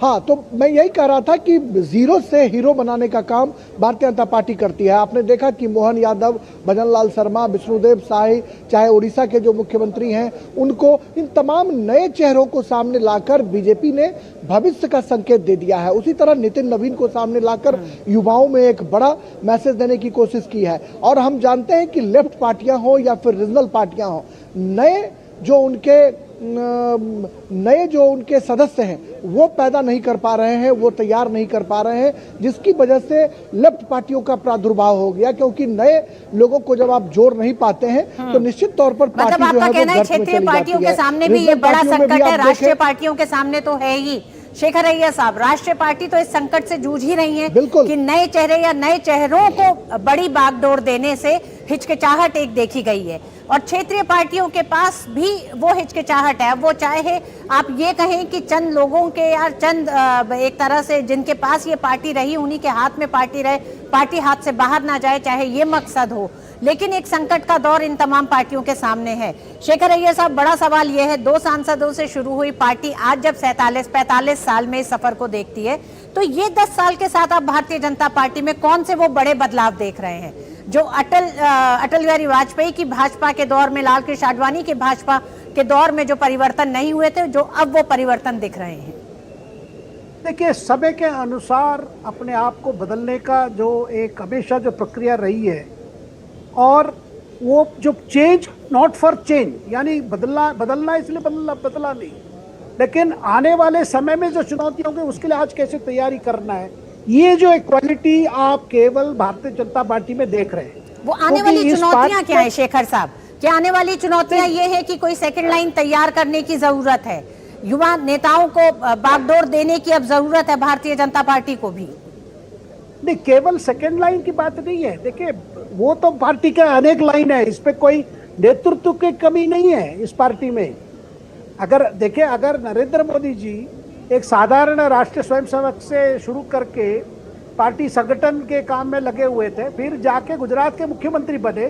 हाँ, तो मैं यही कह रहा था कि जीरो से हीरो बनाने का काम भारतीय जनता पार्टी करती है। आपने देखा कि मोहन यादव, भजन लाल शर्मा, विष्णुदेव साय, चाहे उड़ीसा के जो मुख्यमंत्री हैं, उनको इन तमाम नए चेहरों को सामने लाकर बीजेपी ने भविष्य का संकेत दे दिया है। उसी तरह नितिन नवीन को सामने लाकर युवाओं में एक बड़ा मैसेज देने की कोशिश की है। और हम जानते हैं कि लेफ्ट पार्टियां हो या फिर रीजनल पार्टियां हो, नए जो उनके सदस्य हैं वो पैदा नहीं कर पा रहे हैं, वो तैयार नहीं कर पा रहे हैं, जिसकी वजह से लेफ्ट पार्टियों का प्रादुर्भाव हो गया। क्योंकि नए लोगों को जब आप जोड़ नहीं पाते हैं तो निश्चित तौर पर पार्टी जो है वो
क्षेत्रीय पार्टियों के सामने भी ये बड़ा संकट है, राष्ट्रीय पार्टियों के सामने तो है ही, शेखर अय्यर साहब, राष्ट्रीय पार्टी तो इस संकट से जूझ ही रही है
बिल्कुल।
कि नए चेहरे या नए चेहरों को बड़ी बागडोर देने से हिचकिचाहट एक देखी गई है और क्षेत्रीय पार्टियों के पास भी वो हिचकिचाहट है। अब वो चाहे आप ये कहें कि चंद लोगों के या चंद एक तरह से जिनके पास ये पार्टी रही उन्हीं के हाथ में पार्टी रहे, पार्टी हाथ से बाहर ना जाए, चाहे ये मकसद हो, लेकिन एक संकट का दौर इन तमाम पार्टियों के सामने है। शेखर अय्यर साहब, बड़ा सवाल यह है, 2 सांसदों से शुरू हुई पार्टी आज जब 47-45 साल में इस सफर को देखती है, तो ये 10 साल के साथ आप भारतीय जनता पार्टी में कौन से वो बड़े बदलाव देख रहे हैं जो अटल बिहारी वाजपेयी की भाजपा के दौर में, लाल कृष्ण आडवाणी की भाजपा के दौर में जो परिवर्तन नहीं हुए थे, जो अब वो परिवर्तन दिख रहे हैं?
देखिए, समय के अनुसार अपने आप को बदलने का जो एक हमेशा जो प्रक्रिया रही है, और वो जो चेंज नॉट फॉर चेंज, यानी बदलना इसलिए बदला नहीं, लेकिन आने वाले समय में जो चुनौती होंगी उसके लिए आज कैसे तैयारी करना है, ये जो एक क्वालिटी आप केवल भारतीय जनता पार्टी में देख रहे हैं।
वो आने वाली चुनौतियां क्या है शेखर साहब? क्या आने वाली चुनौतियां ये है कि कोई सेकंड लाइन तैयार करने की जरूरत है, युवा नेताओं को बागडोर देने की अब जरूरत है भारतीय जनता पार्टी को भी?
नहीं, केवल सेकंड लाइन की बात नहीं है। देखिए, वो तो पार्टी का अनेक लाइन है, इस पे कोई नेतृत्व की कमी नहीं है इस पार्टी में। अगर देखिए, अगर नरेंद्र मोदी जी एक साधारण राष्ट्रीय स्वयंसेवक से शुरू करके पार्टी संगठन के काम में लगे हुए थे, फिर जाके गुजरात के मुख्यमंत्री बने,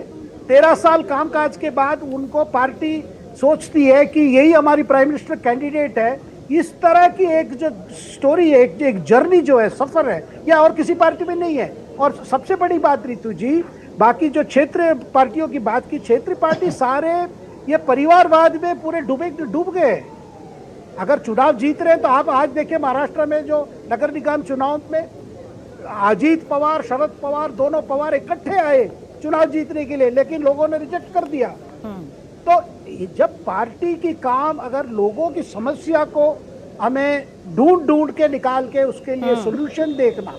13 साल कामकाज के बाद उनको पार्टी सोचती है कि यही हमारी प्राइम मिनिस्टर कैंडिडेट है, इस तरह की एक जो स्टोरी है, एक जर्नी जो है, सफर है, या और किसी पार्टी में नहीं है। और सबसे बड़ी बात रितु जी, बाकी जो क्षेत्रीय पार्टियों की बात की, क्षेत्रीय पार्टी सारे ये परिवारवाद में पूरे डूब गए। अगर चुनाव जीत रहे हैं तो आप आज देखिए, महाराष्ट्र में जो नगर निगम चुनाव में अजीत पवार, शरद पवार, दोनों पवार इकट्ठे आए चुनाव जीतने के लिए, लेकिन लोगों ने रिजेक्ट कर दिया। तो जब पार्टी की काम, अगर लोगों की समस्या को हमें ढूंढ के निकाल के उसके लिए सोल्यूशन देखना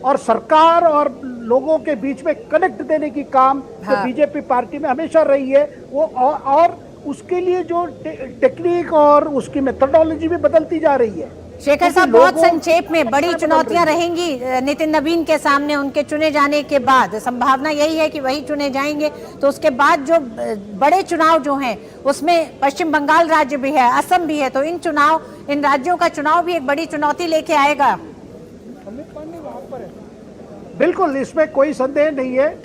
और सरकार और लोगों के बीच में कनेक्ट देने की काम जो बीजेपी पार्टी में हमेशा रही है, वो और उसके लिए जो टेक्निक और उसकी मेथोडोलॉजी भी बदलती जा रही है।
शेखर साहब, बहुत संक्षेप में, बड़ी चुनौतियां रहेंगी नितिन नवीन के सामने उनके चुने जाने के बाद? संभावना यही है कि वही चुने जाएंगे, तो उसके बाद जो बड़े चुनाव जो हैं उसमें पश्चिम बंगाल राज्य भी है, असम भी है, तो इन राज्यों का चुनाव भी एक बड़ी चुनौती लेके आएगा।
बिल्कुल, इसमें कोई संदेह नहीं है।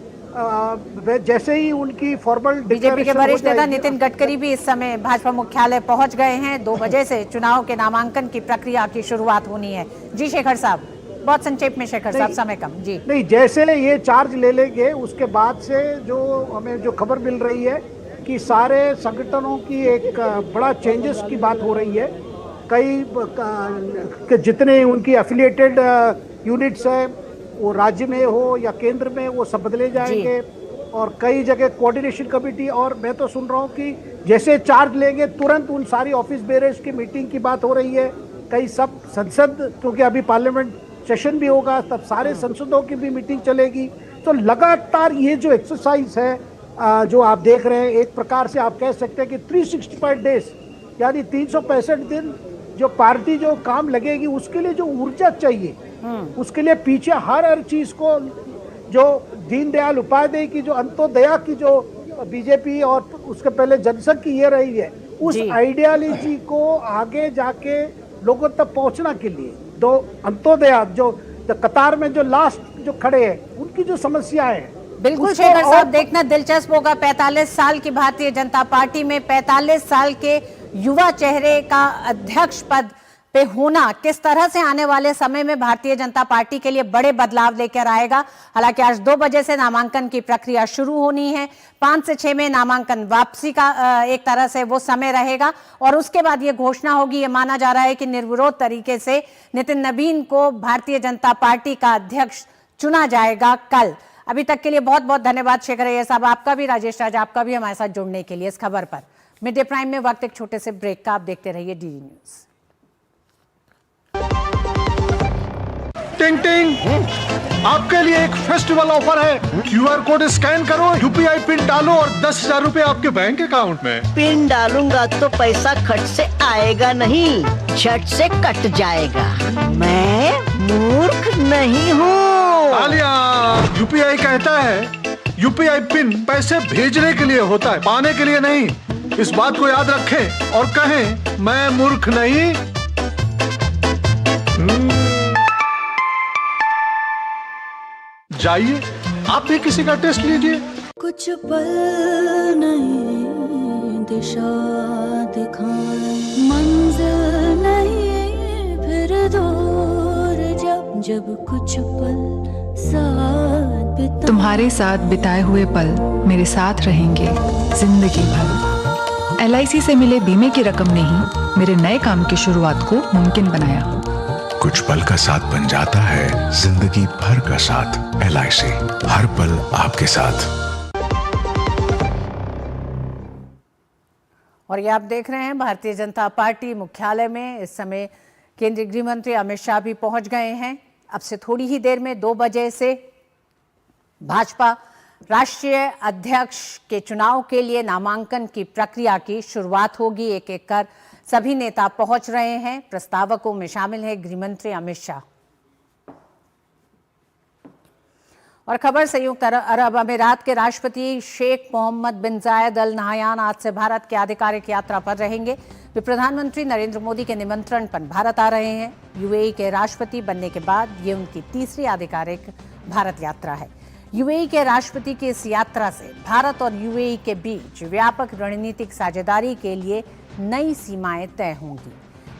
जैसे ही उनकी फॉर्मल
बीजेपी के वरिष्ठ नेता नितिन गडकरी भी इस समय भाजपा मुख्यालय पहुंच गए हैं। 2 बजे से चुनाव के नामांकन की प्रक्रिया की शुरुआत होनी है। जी शेखर साहब, बहुत संक्षेप में शेखर साहब, समय कम जी।
नहीं, जैसे ये चार्ज ले लेंगे उसके बाद से जो हमें जो खबर मिल रही है कि सारे संगठनों की एक बड़ा चेंजेस की बात हो रही है। कई जितने उनकी एफिलिएटेड यूनिट्स है, वो राज्य में हो या केंद्र में, वो सब बदले जाएंगे। और कई जगह कोऑर्डिनेशन कमेटी, और मैं तो सुन रहा हूँ कि जैसे चार्ज लेंगे तुरंत उन सारी ऑफिस बेयरर्स की मीटिंग की बात हो रही है। कई सब संसद, क्योंकि अभी पार्लियामेंट सेशन भी होगा, तब सारे संसदों की भी मीटिंग चलेगी। तो लगातार ये जो एक्सरसाइज है जो आप देख रहे हैं, एक प्रकार से आप कह सकते हैं कि 365 डेज, यानी 365 दिन जो पार्टी जो काम लगेगी, उसके लिए जो ऊर्जा चाहिए, उसके लिए पीछे हर चीज को, जो दीनदयाल उपाध्याय की जो अंत्योदया की जो बीजेपी और उसके पहले जनसंघ की ये रही है, उस आइडियोलॉजी को आगे जाके लोगों तक पहुंचना के लिए, दो अंत्योदया जो कतार में जो लास्ट जो खड़े हैं, उनकी जो समस्याएं हैं,
बिल्कुल शेखर साहब, देखना दिलचस्प होगा 45 साल की भारतीय जनता पार्टी में 45 साल के युवा चेहरे का अध्यक्ष पद पे होना किस तरह से आने वाले समय में भारतीय जनता पार्टी के लिए बड़े बदलाव लेकर आएगा। हालांकि आज 2 बजे से नामांकन की प्रक्रिया शुरू होनी है, 5 से 6 में नामांकन वापसी का एक तरह से वो समय रहेगा और उसके बाद ये घोषणा होगी। ये माना जा रहा है कि निर्विरोध तरीके से नितिन नवीन को भारतीय जनता पार्टी का अध्यक्ष चुना जाएगा कल। अभी तक के लिए बहुत बहुत धन्यवाद शेखर अय्यर साहब, आपका भी, राजेश राज आपका भी हमारे साथ जुड़ने के लिए इस खबर पर। मिड डे प्राइम में वक्त एक छोटे से ब्रेक का, आप देखते रहिए डीडी न्यूज।
टिंग टिंग, आपके लिए एक फेस्टिवल ऑफर है। क्यूआर कोड स्कैन करो, यूपीआई पिन डालो और 10,000 रुपए आपके बैंक अकाउंट में।
पिन डालूंगा तो पैसा खट से आएगा नहीं, झट से कट जाएगा। मैं मूर्ख नहीं हूँ।
आलिया, यूपीआई कहता है यूपीआई पिन पैसे भेजने के लिए होता है, पाने के लिए नहीं। इस बात को याद रखें और कहें मैं मूर्ख नहीं। जाइए आप भी किसी का टेस्ट लीजिए।
कुछ पल नहीं दिशा दिखाए, मंजिल नहीं फिर दूर, जब जब कुछ पल साथ बिताए।
तुम्हारे साथ बिताए हुए पल मेरे साथ रहेंगे जिंदगी भर। LIC से मिले बीमे की रकम ने ही मेरे नए काम की शुरुआत को मुमकिन बनाया।
कुछ पल का साथ बन जाता है जिंदगी भर का साथ। LIC, हर पल आपके साथ।
और ये आप देख रहे हैं भारतीय जनता पार्टी मुख्यालय में इस समय केंद्रीय गृह मंत्री अमित शाह भी पहुंच गए हैं। अब से थोड़ी ही देर में 2 बजे से भाजपा राष्ट्रीय अध्यक्ष के चुनाव के लिए नामांकन की प्रक्रिया की शुरुआत होगी। एक एक कर सभी नेता पहुंच रहे हैं। प्रस्तावकों में शामिल है गृह मंत्री अमित शाह। और खबर, संयुक्त अरब अमीरात के राष्ट्रपति शेख मोहम्मद बिन जायद अल नहयान आज से भारत की आधिकारिक यात्रा पर रहेंगे। वे प्रधानमंत्री नरेंद्र मोदी के निमंत्रण पर भारत आ रहे हैं। यूएई के राष्ट्रपति बनने के बाद ये उनकी तीसरी आधिकारिक भारत यात्रा है। यूएई के राष्ट्रपति की इस यात्रा से भारत और यूएई के बीच व्यापक रणनीतिक साझेदारी के लिए नई सीमाएं तय होंगी।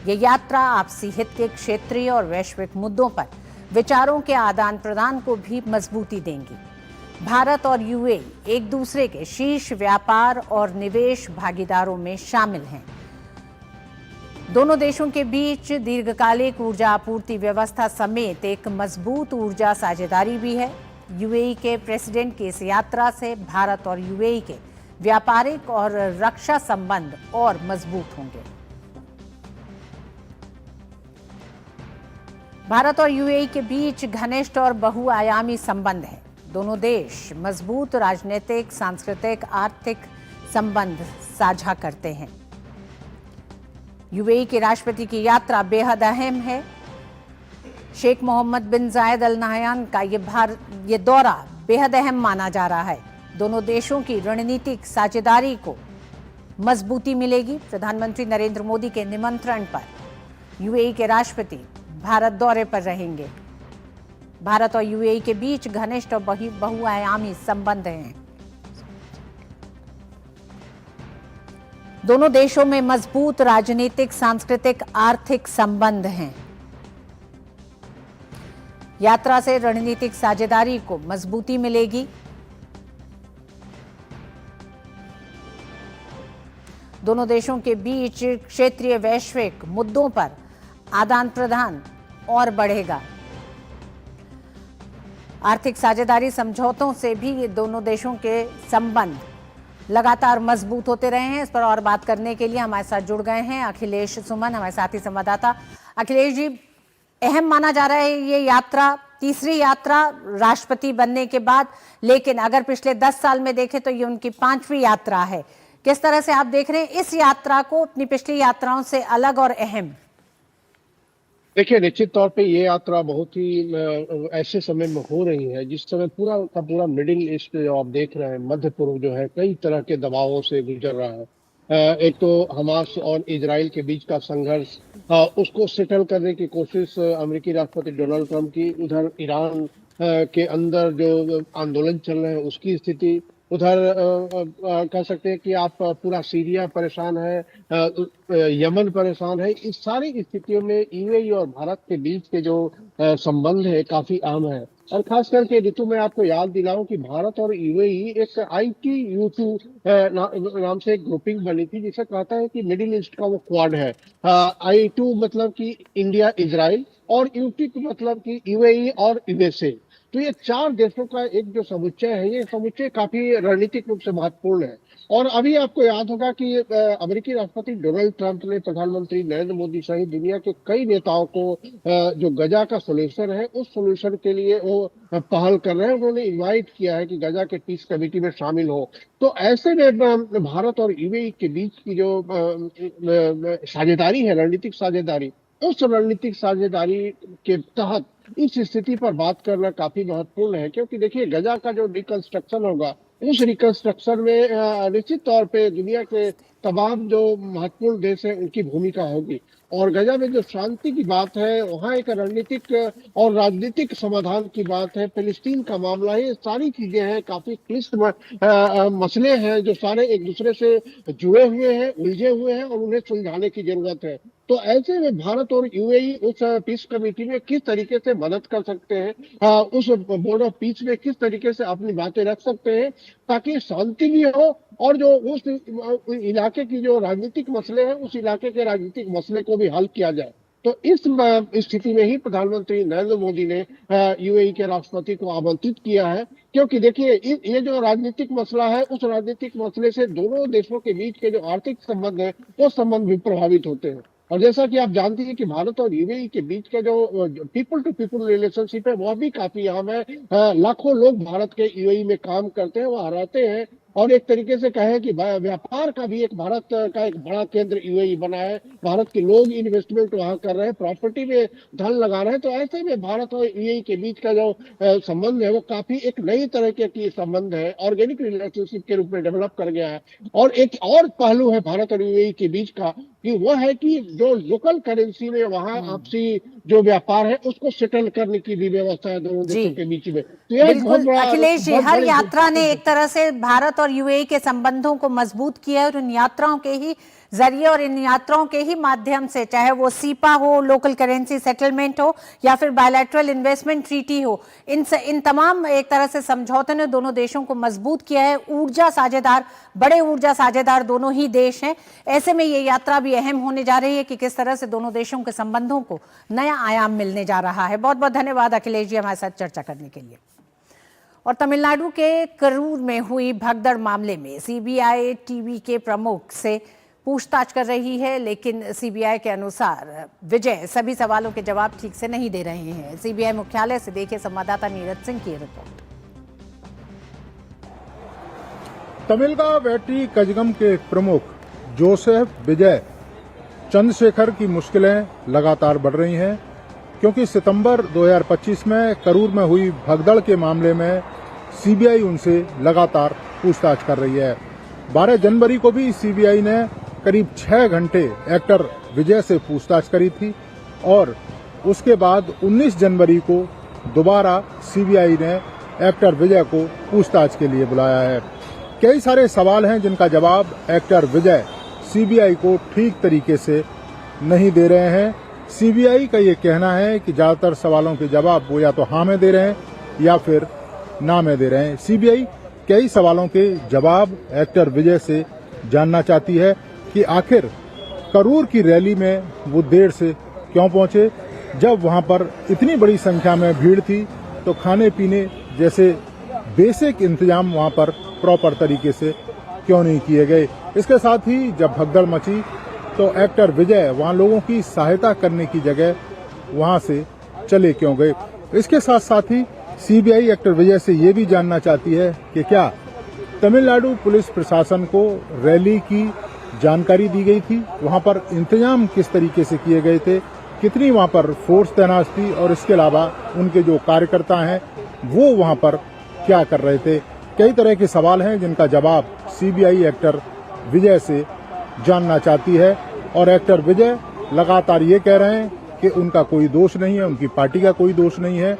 ये यात्रा आपसी हित के क्षेत्रीय और वैश्विक मुद्दों पर विचारों के आदान प्रदान को भी मजबूती देंगी। भारत और यूएई एक दूसरे के शीर्ष व्यापार और निवेश भागीदारों में शामिल हैं। दोनों देशों के बीच दीर्घकालिक ऊर्जा आपूर्ति व्यवस्था समेत एक मजबूत ऊर्जा साझेदारी भी है। यूएई के प्रेसिडेंट की इस यात्रा से भारत और यूएई के व्यापारिक और रक्षा संबंध और मजबूत होंगे। भारत और यूएई के बीच घनिष्ठ और बहुआयामी संबंध है। दोनों देश मजबूत राजनीतिक, सांस्कृतिक, आर्थिक संबंध साझा करते हैं। यूएई के राष्ट्रपति की यात्रा बेहद अहम है। शेख मोहम्मद बिन जायद अल नहयान का ये दौरा बेहद अहम माना जा रहा है। दोनों देशों की रणनीतिक साझेदारी को मजबूती मिलेगी। प्रधानमंत्री नरेंद्र मोदी के निमंत्रण पर यूएई के राष्ट्रपति भारत दौरे पर रहेंगे। भारत और यूएई के बीच घनिष्ठ और बहुआयामी संबंध हैं। दोनों देशों में मजबूत राजनीतिक, सांस्कृतिक, आर्थिक संबंध हैं। यात्रा से रणनीतिक साझेदारी को मजबूती मिलेगी। दोनों देशों के बीच क्षेत्रीय वैश्विक मुद्दों पर आदान प्रदान और बढ़ेगा। आर्थिक साझेदारी समझौतों से भी ये दोनों देशों के संबंध लगातार मजबूत होते रहे हैं। इस पर और बात करने के लिए हमारे साथ जुड़ गए हैं अखिलेश सुमन, हमारे साथी संवाददाता। अखिलेश जी, अहम माना जा रहा है ये यात्रा, तीसरी यात्रा राष्ट्रपति बनने के बाद, लेकिन अगर पिछले 10 साल में देखें तो ये उनकी 5वीं यात्रा है। किस तरह से आप देख रहे हैं इस यात्रा को अपनी पिछली यात्राओं से अलग और अहम?
देखिए, निश्चित तौर पे ये यात्रा बहुत ही ऐसे समय में हो रही है जिस समय पूरा का पूरा मिडिल ईस्ट जो आप देख रहे हैं, मध्य पूर्व जो है कई तरह के दबावों से गुजर रहा है। एक तो हमास और इजराइल के बीच का संघर्ष, उसको सेटल करने की कोशिश अमेरिकी राष्ट्रपति डोनाल्ड ट्रंप की, उधर ईरान के अंदर जो आंदोलन चल रहे हैं उसकी स्थिति, उधर कह सकते हैं कि आप पूरा सीरिया परेशान है, यमन परेशान है। इस सारी स्थितियों में यूएई और भारत के बीच के जो संबंध है काफी अहम है। और खास करके ऋतु में आपको याद दिलाऊं कि भारत और यूएई एक ITU2 नाम से एक ग्रुपिंग बनी थी, जिसे कहता है कि मिडिल ईस्ट का वो क्वाड है। I2 मतलब कि इंडिया, इजराइल, और U2 मतलब कि यूएई और USA। तो ये 4 देशों का एक जो समुच्चय है, ये समुच्चय काफी रणनीतिक रूप से महत्वपूर्ण है। और अभी आपको याद होगा कि अमेरिकी राष्ट्रपति डोनाल्ड ट्रंप ने प्रधानमंत्री नरेंद्र मोदी सहित दुनिया के कई नेताओं को जो गजा का सोल्यूशन है, उस सोल्यूशन के लिए वो पहल कर रहे हैं। उन्होंने इनवाइट किया है कि गजा के पीस कमेटी में शामिल हो। तो ऐसे में भारत और यूएई के बीच की जो साझेदारी है, रणनीतिक साझेदारी, उस रणनीतिक साझेदारी के तहत इस स्थिति पर बात करना काफी महत्वपूर्ण है। क्योंकि देखिए, गजा का जो रिकंस्ट्रक्शन होगा, उस रिकंस्ट्रक्शन में निश्चित तौर पे दुनिया के तमाम जो महत्वपूर्ण देश हैं उनकी भूमिका होगी। और गजा में जो शांति की बात है, वहाँ एक रणनीतिक और राजनीतिक समाधान की बात है। फिलिस्तीन का मामला है, ये सारी चीजें हैं, काफी क्लिष्ट मसले हैं जो सारे एक दूसरे से जुड़े हुए हैं, उलझे हुए हैं और उन्हें सुलझाने की जरूरत है। तो ऐसे में भारत और यूएई उस पीस कमेटी में किस तरीके से मदद कर सकते हैं, उस बोर्ड ऑफ पीस में किस तरीके से अपनी बातें रख सकते हैं, ताकि शांति भी हो और जो उस इलाके की जो राजनीतिक मसले हैं, उस इलाके के राजनीतिक मसले को भी हल किया जाए। तो इस स्थिति में ही प्रधानमंत्री नरेंद्र मोदी ने यूएई के राष्ट्रपति को आमंत्रित किया है। क्योंकि देखिए, ये जो राजनीतिक मसला है, उस राजनीतिक मसले से दोनों देशों के बीच के जो आर्थिक संबंध है, वो संबंध भी प्रभावित होते हैं। और जैसा कि आप जानते हैं कि भारत और यूएई के बीच का जो पीपल टू पीपल रिलेशनशिप है, वह भी काफी अहम है। लाखों लोग भारत के यूएई में काम करते हैं, वह रहते हैं। और एक तरीके से कहें कि व्यापार का भी एक भारत का एक बड़ा केंद्र यूएई बना है। भारत के लोग इन्वेस्टमेंट वहां कर रहे हैं, प्रॉपर्टी में धन लगा रहे हैं। तो ऐसे में भारत और यूएई के बीच का जो संबंध है, वो काफी एक नई तरह के संबंध है, ऑर्गेनिक रिलेशनशिप के रूप में डेवलप कर गया है। और एक और पहलू है भारत और यूएई के बीच का, कि वह है कि जो लोकल करेंसी में वहाँ आपसी जो व्यापार है, उसको सेटल करने की भी व्यवस्था है दोनों देशों के बीच में। तो यह
बिल्कुल अखिलेश जी, हर यात्रा ने एक तरह से भारत और यूएई के संबंधों को मजबूत किया है। और इन यात्राओं के ही जरिए और इन यात्राओं के ही माध्यम से, चाहे वो सीपा हो, लोकल करेंसी सेटलमेंट हो, या फिर बायलैटरल इन्वेस्टमेंट ट्रीटी हो, इन तमाम एक तरह से समझौते ने दोनों देशों को मजबूत किया है। ऊर्जा साझेदार, बड़े ऊर्जा साझेदार दोनों ही देश हैं। ऐसे में ये यात्रा भी अहम होने जा रही है कि किस तरह से दोनों देशों के संबंधों को नया आयाम मिलने जा रहा है। बहुत बहुत धन्यवाद अखिलेश जी हमारे साथ चर्चा करने के लिए। और तमिलनाडु के करूर में हुई भगदड़ मामले में सीबीआई टीवी के प्रमुख से पूछताछ कर रही है, लेकिन सीबीआई के अनुसार विजय सभी सवालों के जवाब ठीक से नहीं दे रहे हैं। सीबीआई मुख्यालय से देखिए संवाददाता नीरज सिंह की रिपोर्ट।
तमिलगावेट्टी कजगम के प्रमुख जोसेफ विजय चंद्रशेखर की मुश्किलें लगातार बढ़ रही हैं, क्योंकि सितंबर 2025 में करूर में हुई भगदड़ के मामले में सीबीआई उनसे लगातार पूछताछ कर रही है। 12 जनवरी को भी सीबीआई ने करीब 6 घंटे एक्टर विजय से पूछताछ करी थी और उसके बाद 19 जनवरी को दोबारा सीबीआई ने एक्टर विजय को पूछताछ के लिए बुलाया है। कई सारे सवाल हैं जिनका जवाब एक्टर विजय सीबीआई को ठीक तरीके से नहीं दे रहे हैं। सीबीआई का ये कहना है कि ज्यादातर सवालों के जवाब वो या तो हाँ में दे रहे हैं या फिर ना में दे रहे हैं। सीबीआई कई सवालों के जवाब एक्टर विजय से जानना चाहती है कि आखिर करूर की रैली में वो देर से क्यों पहुंचे। जब वहां पर इतनी बड़ी संख्या में भीड़ थी तो खाने पीने जैसे बेसिक इंतजाम वहां पर प्रॉपर तरीके से क्यों नहीं किए गए। इसके साथ ही जब भगदड़ मची तो एक्टर विजय वहां लोगों की सहायता करने की जगह वहां से चले क्यों गए। इसके साथ साथ ही सीबीआई एक्टर विजय से ये भी जानना चाहती है कि क्या तमिलनाडु पुलिस प्रशासन को रैली की जानकारी दी गई थी, वहां पर इंतजाम किस तरीके से किए गए थे, कितनी वहां पर फोर्स तैनात थी और इसके अलावा उनके जो कार्यकर्ता हैं वो वहां पर क्या कर रहे थे। कई तरह के सवाल हैं जिनका जवाब सीबीआई एक्टर विजय से जानना चाहती है। और एक्टर विजय लगातार ये कह रहे हैं कि उनका कोई दोष नहीं है, उनकी पार्टी का कोई दोष नहीं है।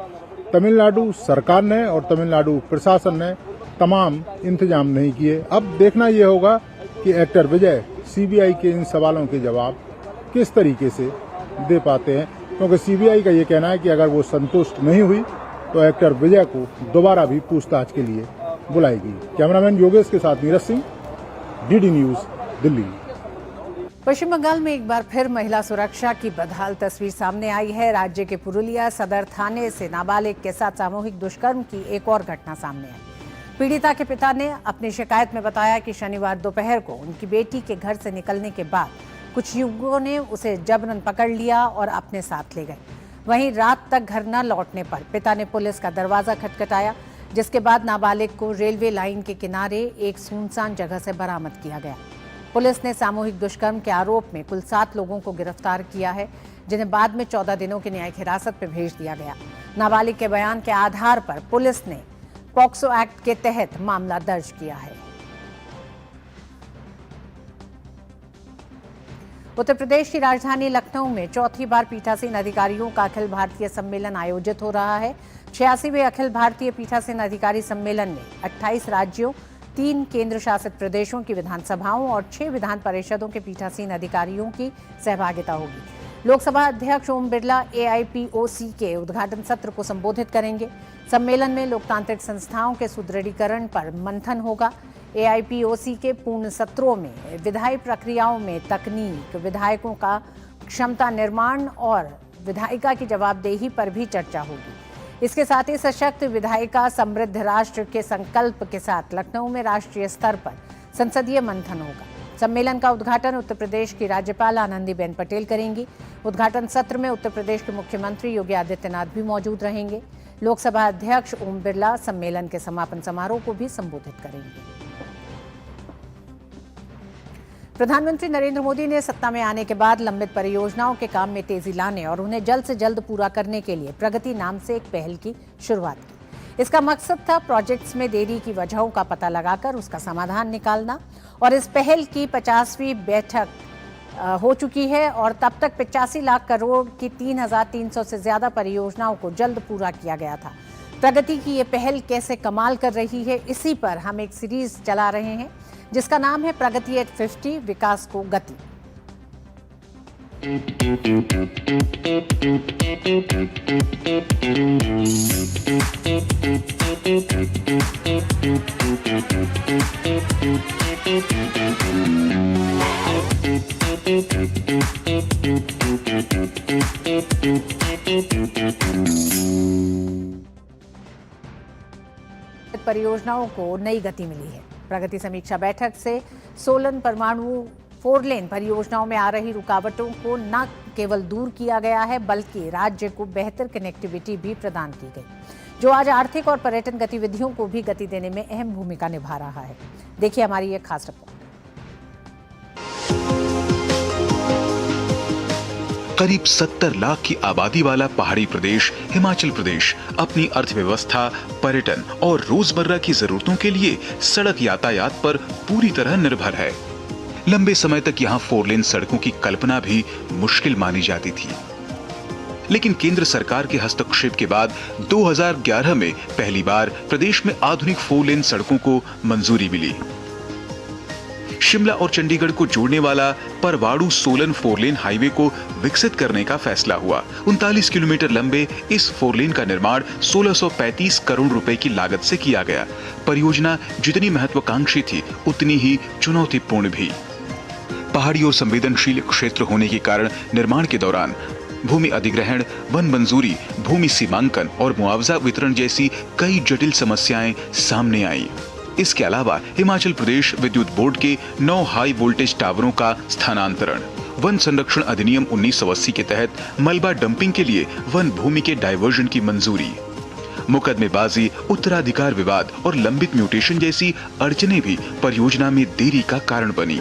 तमिलनाडु सरकार ने और तमिलनाडु प्रशासन ने तमाम इंतजाम नहीं किए। अब देखना यह होगा कि एक्टर विजय सीबीआई के इन सवालों के जवाब किस तरीके से दे पाते हैं, क्योंकि सीबीआई का ये कहना है कि अगर वो संतुष्ट नहीं हुई तो एक्टर विजय को दोबारा भी पूछताछ के लिए बुलाएगी। कैमरामैन योगेश के साथ नीरज सिंह, डीडी न्यूज, दिल्ली।
पश्चिम बंगाल में एक बार फिर महिला सुरक्षा की बदहाल तस्वीर सामने आई है। राज्य के पुरुलिया सदर थाने से नाबालिग के साथ सामूहिक दुष्कर्म की एक और घटना सामने आई। पीड़िता के पिता ने अपनी शिकायत में बताया कि शनिवार दोपहर को उनकी बेटी के घर से निकलने के बाद कुछ युवकों ने उसे जबरन पकड़ लिया और अपने साथ ले गए। वहीं रात तक घर न लौटने पर पिता ने पुलिस का दरवाजा खटखटाया, जिसके बाद नाबालिग को रेलवे लाइन के किनारे एक सुनसान जगह से बरामद किया गया। पुलिस ने सामूहिक दुष्कर्म के आरोप में कुल 7 लोगों को गिरफ्तार किया है, जिन्हें बाद में 14 दिनों की न्यायिक हिरासत में भेज दिया गया। नाबालिग के बयान के आधार पर पुलिस ने पॉक्सो एक्ट के तहत मामला दर्ज किया है। उत्तर प्रदेश की राजधानी लखनऊ में चौथी बार पीठासीन अधिकारियों का अखिल भारतीय सम्मेलन आयोजित हो रहा है। 86वें अखिल भारतीय पीठासीन अधिकारी सम्मेलन में 28 राज्यों, 3 केंद्र शासित प्रदेशों की विधानसभाओं और 6 विधान परिषदों के पीठासीन अधिकारियों की सहभागिता होगी। लोकसभा अध्यक्ष ओम बिरला AIPOC के उद्घाटन सत्र को संबोधित करेंगे। सम्मेलन में लोकतांत्रिक संस्थाओं के सुदृढ़ीकरण पर मंथन होगा। AIPOC के पूर्ण सत्रों में विधायी प्रक्रियाओं में तकनीक, विधायकों का क्षमता निर्माण और विधायिका की जवाबदेही पर भी चर्चा होगी। इसके साथ ही सशक्त विधायिका समृद्ध राष्ट्र के संकल्प के साथ लखनऊ में राष्ट्रीय स्तर पर संसदीय मंथन होगा। सम्मेलन का उद्घाटन उत्तर प्रदेश की राज्यपाल आनंदीबेन पटेल करेंगी। उद्घाटन सत्र में उत्तर प्रदेश के मुख्यमंत्री योगी आदित्यनाथ भी मौजूद रहेंगे। लोकसभा अध्यक्ष ओम बिरला सम्मेलन के समापन समारोह को भी संबोधित करेंगे। प्रधानमंत्री नरेंद्र मोदी ने सत्ता में आने के बाद लंबित परियोजनाओं के काम में तेजी लाने और उन्हें जल्द से जल्द पूरा करने के लिए प्रगति नाम से एक पहल की शुरुआत की। इसका मकसद था प्रोजेक्ट्स में देरी की वजहों का पता लगाकर उसका समाधान निकालना। और इस पहल की 50वीं बैठक हो चुकी है और तब तक 85 लाख करोड़ की 3,300 से ज्यादा परियोजनाओं को जल्द पूरा किया गया था। प्रगति की ये पहल कैसे कमाल कर रही है, इसी पर हम एक सीरीज चला रहे हैं जिसका नाम है प्रगति एट 50, विकास को गति। परियोजनाओं को नई गति मिली है। प्रगति समीक्षा बैठक से सोलन परमाणु 4 लेन परियोजनाओं में आ रही रुकावटों को न केवल दूर किया गया है बल्कि राज्य को बेहतर कनेक्टिविटी भी प्रदान की गई, जो आज आर्थिक और पर्यटन गतिविधियों को भी गति देने में अहम भूमिका निभा रहा है। देखिए हमारी ये खास रिपोर्ट।
करीब 70 लाख की आबादी वाला पहाड़ी प्रदेश हिमाचल प्रदेश अपनी अर्थव्यवस्था, पर्यटन और रोजमर्रा की जरूरतों के लिए सड़क यातायात पर पूरी तरह निर्भर है। लंबे समय तक यहाँ 4 लेन सड़कों की कल्पना भी मुश्किल मानी जाती थी, लेकिन केंद्र सरकार के हस्तक्षेप के बाद 2011 में पहली बार प्रदेश में आधुनिक 4 लेन सड़कों को मंजूरी मिली। शिमला और चंडीगढ़ को जोड़ने वाला परवाड़ू सोलन 4 लेन हाईवे को विकसित करने का फैसला हुआ। 39 किलोमीटर लंबे इस 4 लेन का निर्माण 1635 करोड़ रुपए की लागत से किया गया। परियोजना जितनी महत्वाकांक्षी थी उतनी ही चुनौतीपूर्ण भी। पहाड़ी और संवेदनशील क्षेत्र होने के कारण निर्माण के दौरान भूमि अधिग्रहण, वन मंजूरी, भूमि सीमांकन और मुआवजा वितरण जैसी कई जटिल समस्याएं सामने आई। इसके अलावा हिमाचल प्रदेश विद्युत बोर्ड के 9 हाई वोल्टेज टावरों का स्थानांतरण, वन संरक्षण अधिनियम 1980 के तहत मलबा डंपिंग के लिए वन भूमि के डायवर्जन की मंजूरी, मुकदमेबाजी, उत्तराधिकार विवाद और लंबित म्यूटेशन जैसी अड़चनें भी परियोजना में देरी का कारण बनी।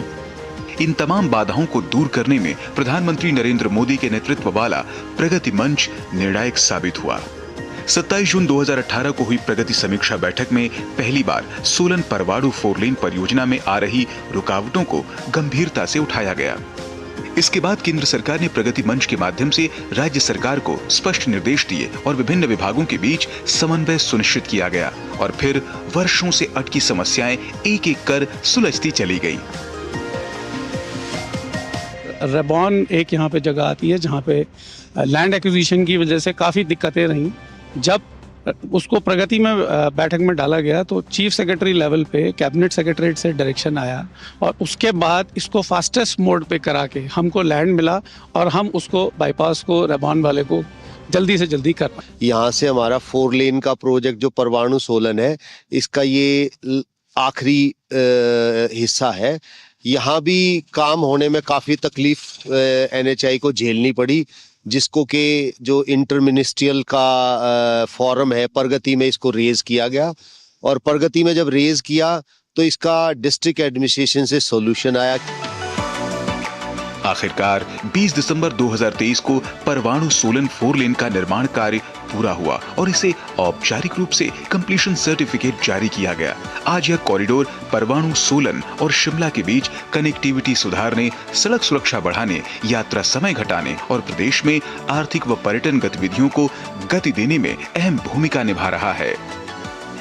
इन तमाम बाधाओं को दूर करने में प्रधानमंत्री नरेंद्र मोदी के नेतृत्व वाला प्रगति मंच निर्णायक साबित हुआ। 27 जून 2018 को हुई प्रगति समीक्षा बैठक में पहली बार सोलन परवाड़ू 4 लेन परियोजना में आ रही रुकावटों को गंभीरता से उठाया गया। इसके बाद केंद्र सरकार ने प्रगति मंच के माध्यम से राज्य सरकार को स्पष्ट निर्देश दिए और विभिन्न विभागों के बीच समन्वय सुनिश्चित किया गया और फिर वर्षों से अटकी समस्याएं एक एक कर सुलझती चली गई।
रेबॉन एक यहाँ पे जगह आती है जहाँ पे लैंड एक्विजिशन की वजह से काफ़ी दिक्कतें रहीं। जब उसको प्रगति में बैठक में डाला गया, तो चीफ सेक्रेटरी लेवल पे कैबिनेट सेक्रेटरीट से डायरेक्शन आया और उसके बाद इसको फास्टेस्ट मोड पे करा के हमको लैंड मिला और हम उसको बाईपास को रेबॉन वाले को जल्दी से जल्दी करना।
यहाँ से हमारा 4 लेन का प्रोजेक्ट जो परवाणु सोलन है, इसका ये आखिरी हिस्सा है। यहाँ भी काम होने में काफ़ी तकलीफ NHAI को झेलनी पड़ी, जिसको के जो इंटर मिनिस्ट्रियल का फोरम है प्रगति में इसको रेज किया गया, और प्रगति में जब रेज किया तो इसका डिस्ट्रिक्ट एडमिनिस्ट्रेशन से सॉल्यूशन आया।
आखिरकार 20 दिसंबर 2023 को परवाणु सोलन 4 लेन का निर्माण कार्य पूरा हुआ और इसे औपचारिक रूप से कंप्लीशन सर्टिफिकेट जारी किया गया। आज यह कॉरिडोर परवाणु सोलन और शिमला के बीच कनेक्टिविटी सुधारने, सड़क सुरक्षा बढ़ाने, यात्रा समय घटाने और प्रदेश में आर्थिक व पर्यटन गतिविधियों को गति देने में अहम भूमिका निभा रहा है।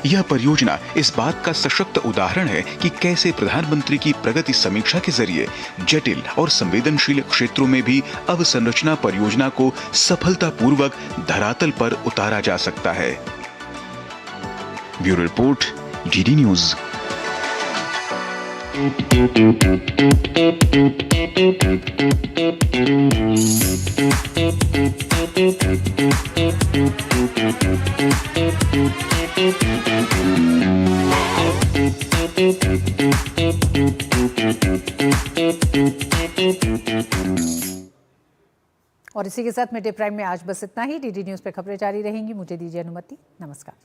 यह परियोजना इस बात का सशक्त उदाहरण है कि कैसे प्रधानमंत्री की प्रगति समीक्षा के जरिए जटिल और संवेदनशील क्षेत्रों में भी अवसंरचना परियोजना को सफलतापूर्वक धरातल पर उतारा जा सकता है। Bureau report, DD news.
और इसी के साथ मिड डे प्राइम में आज बस इतना ही। DD न्यूज पे खबरें जारी रहेंगी। मुझे दीजिए अनुमति। नमस्कार।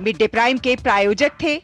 मिड डे प्राइम के प्रायोजक थे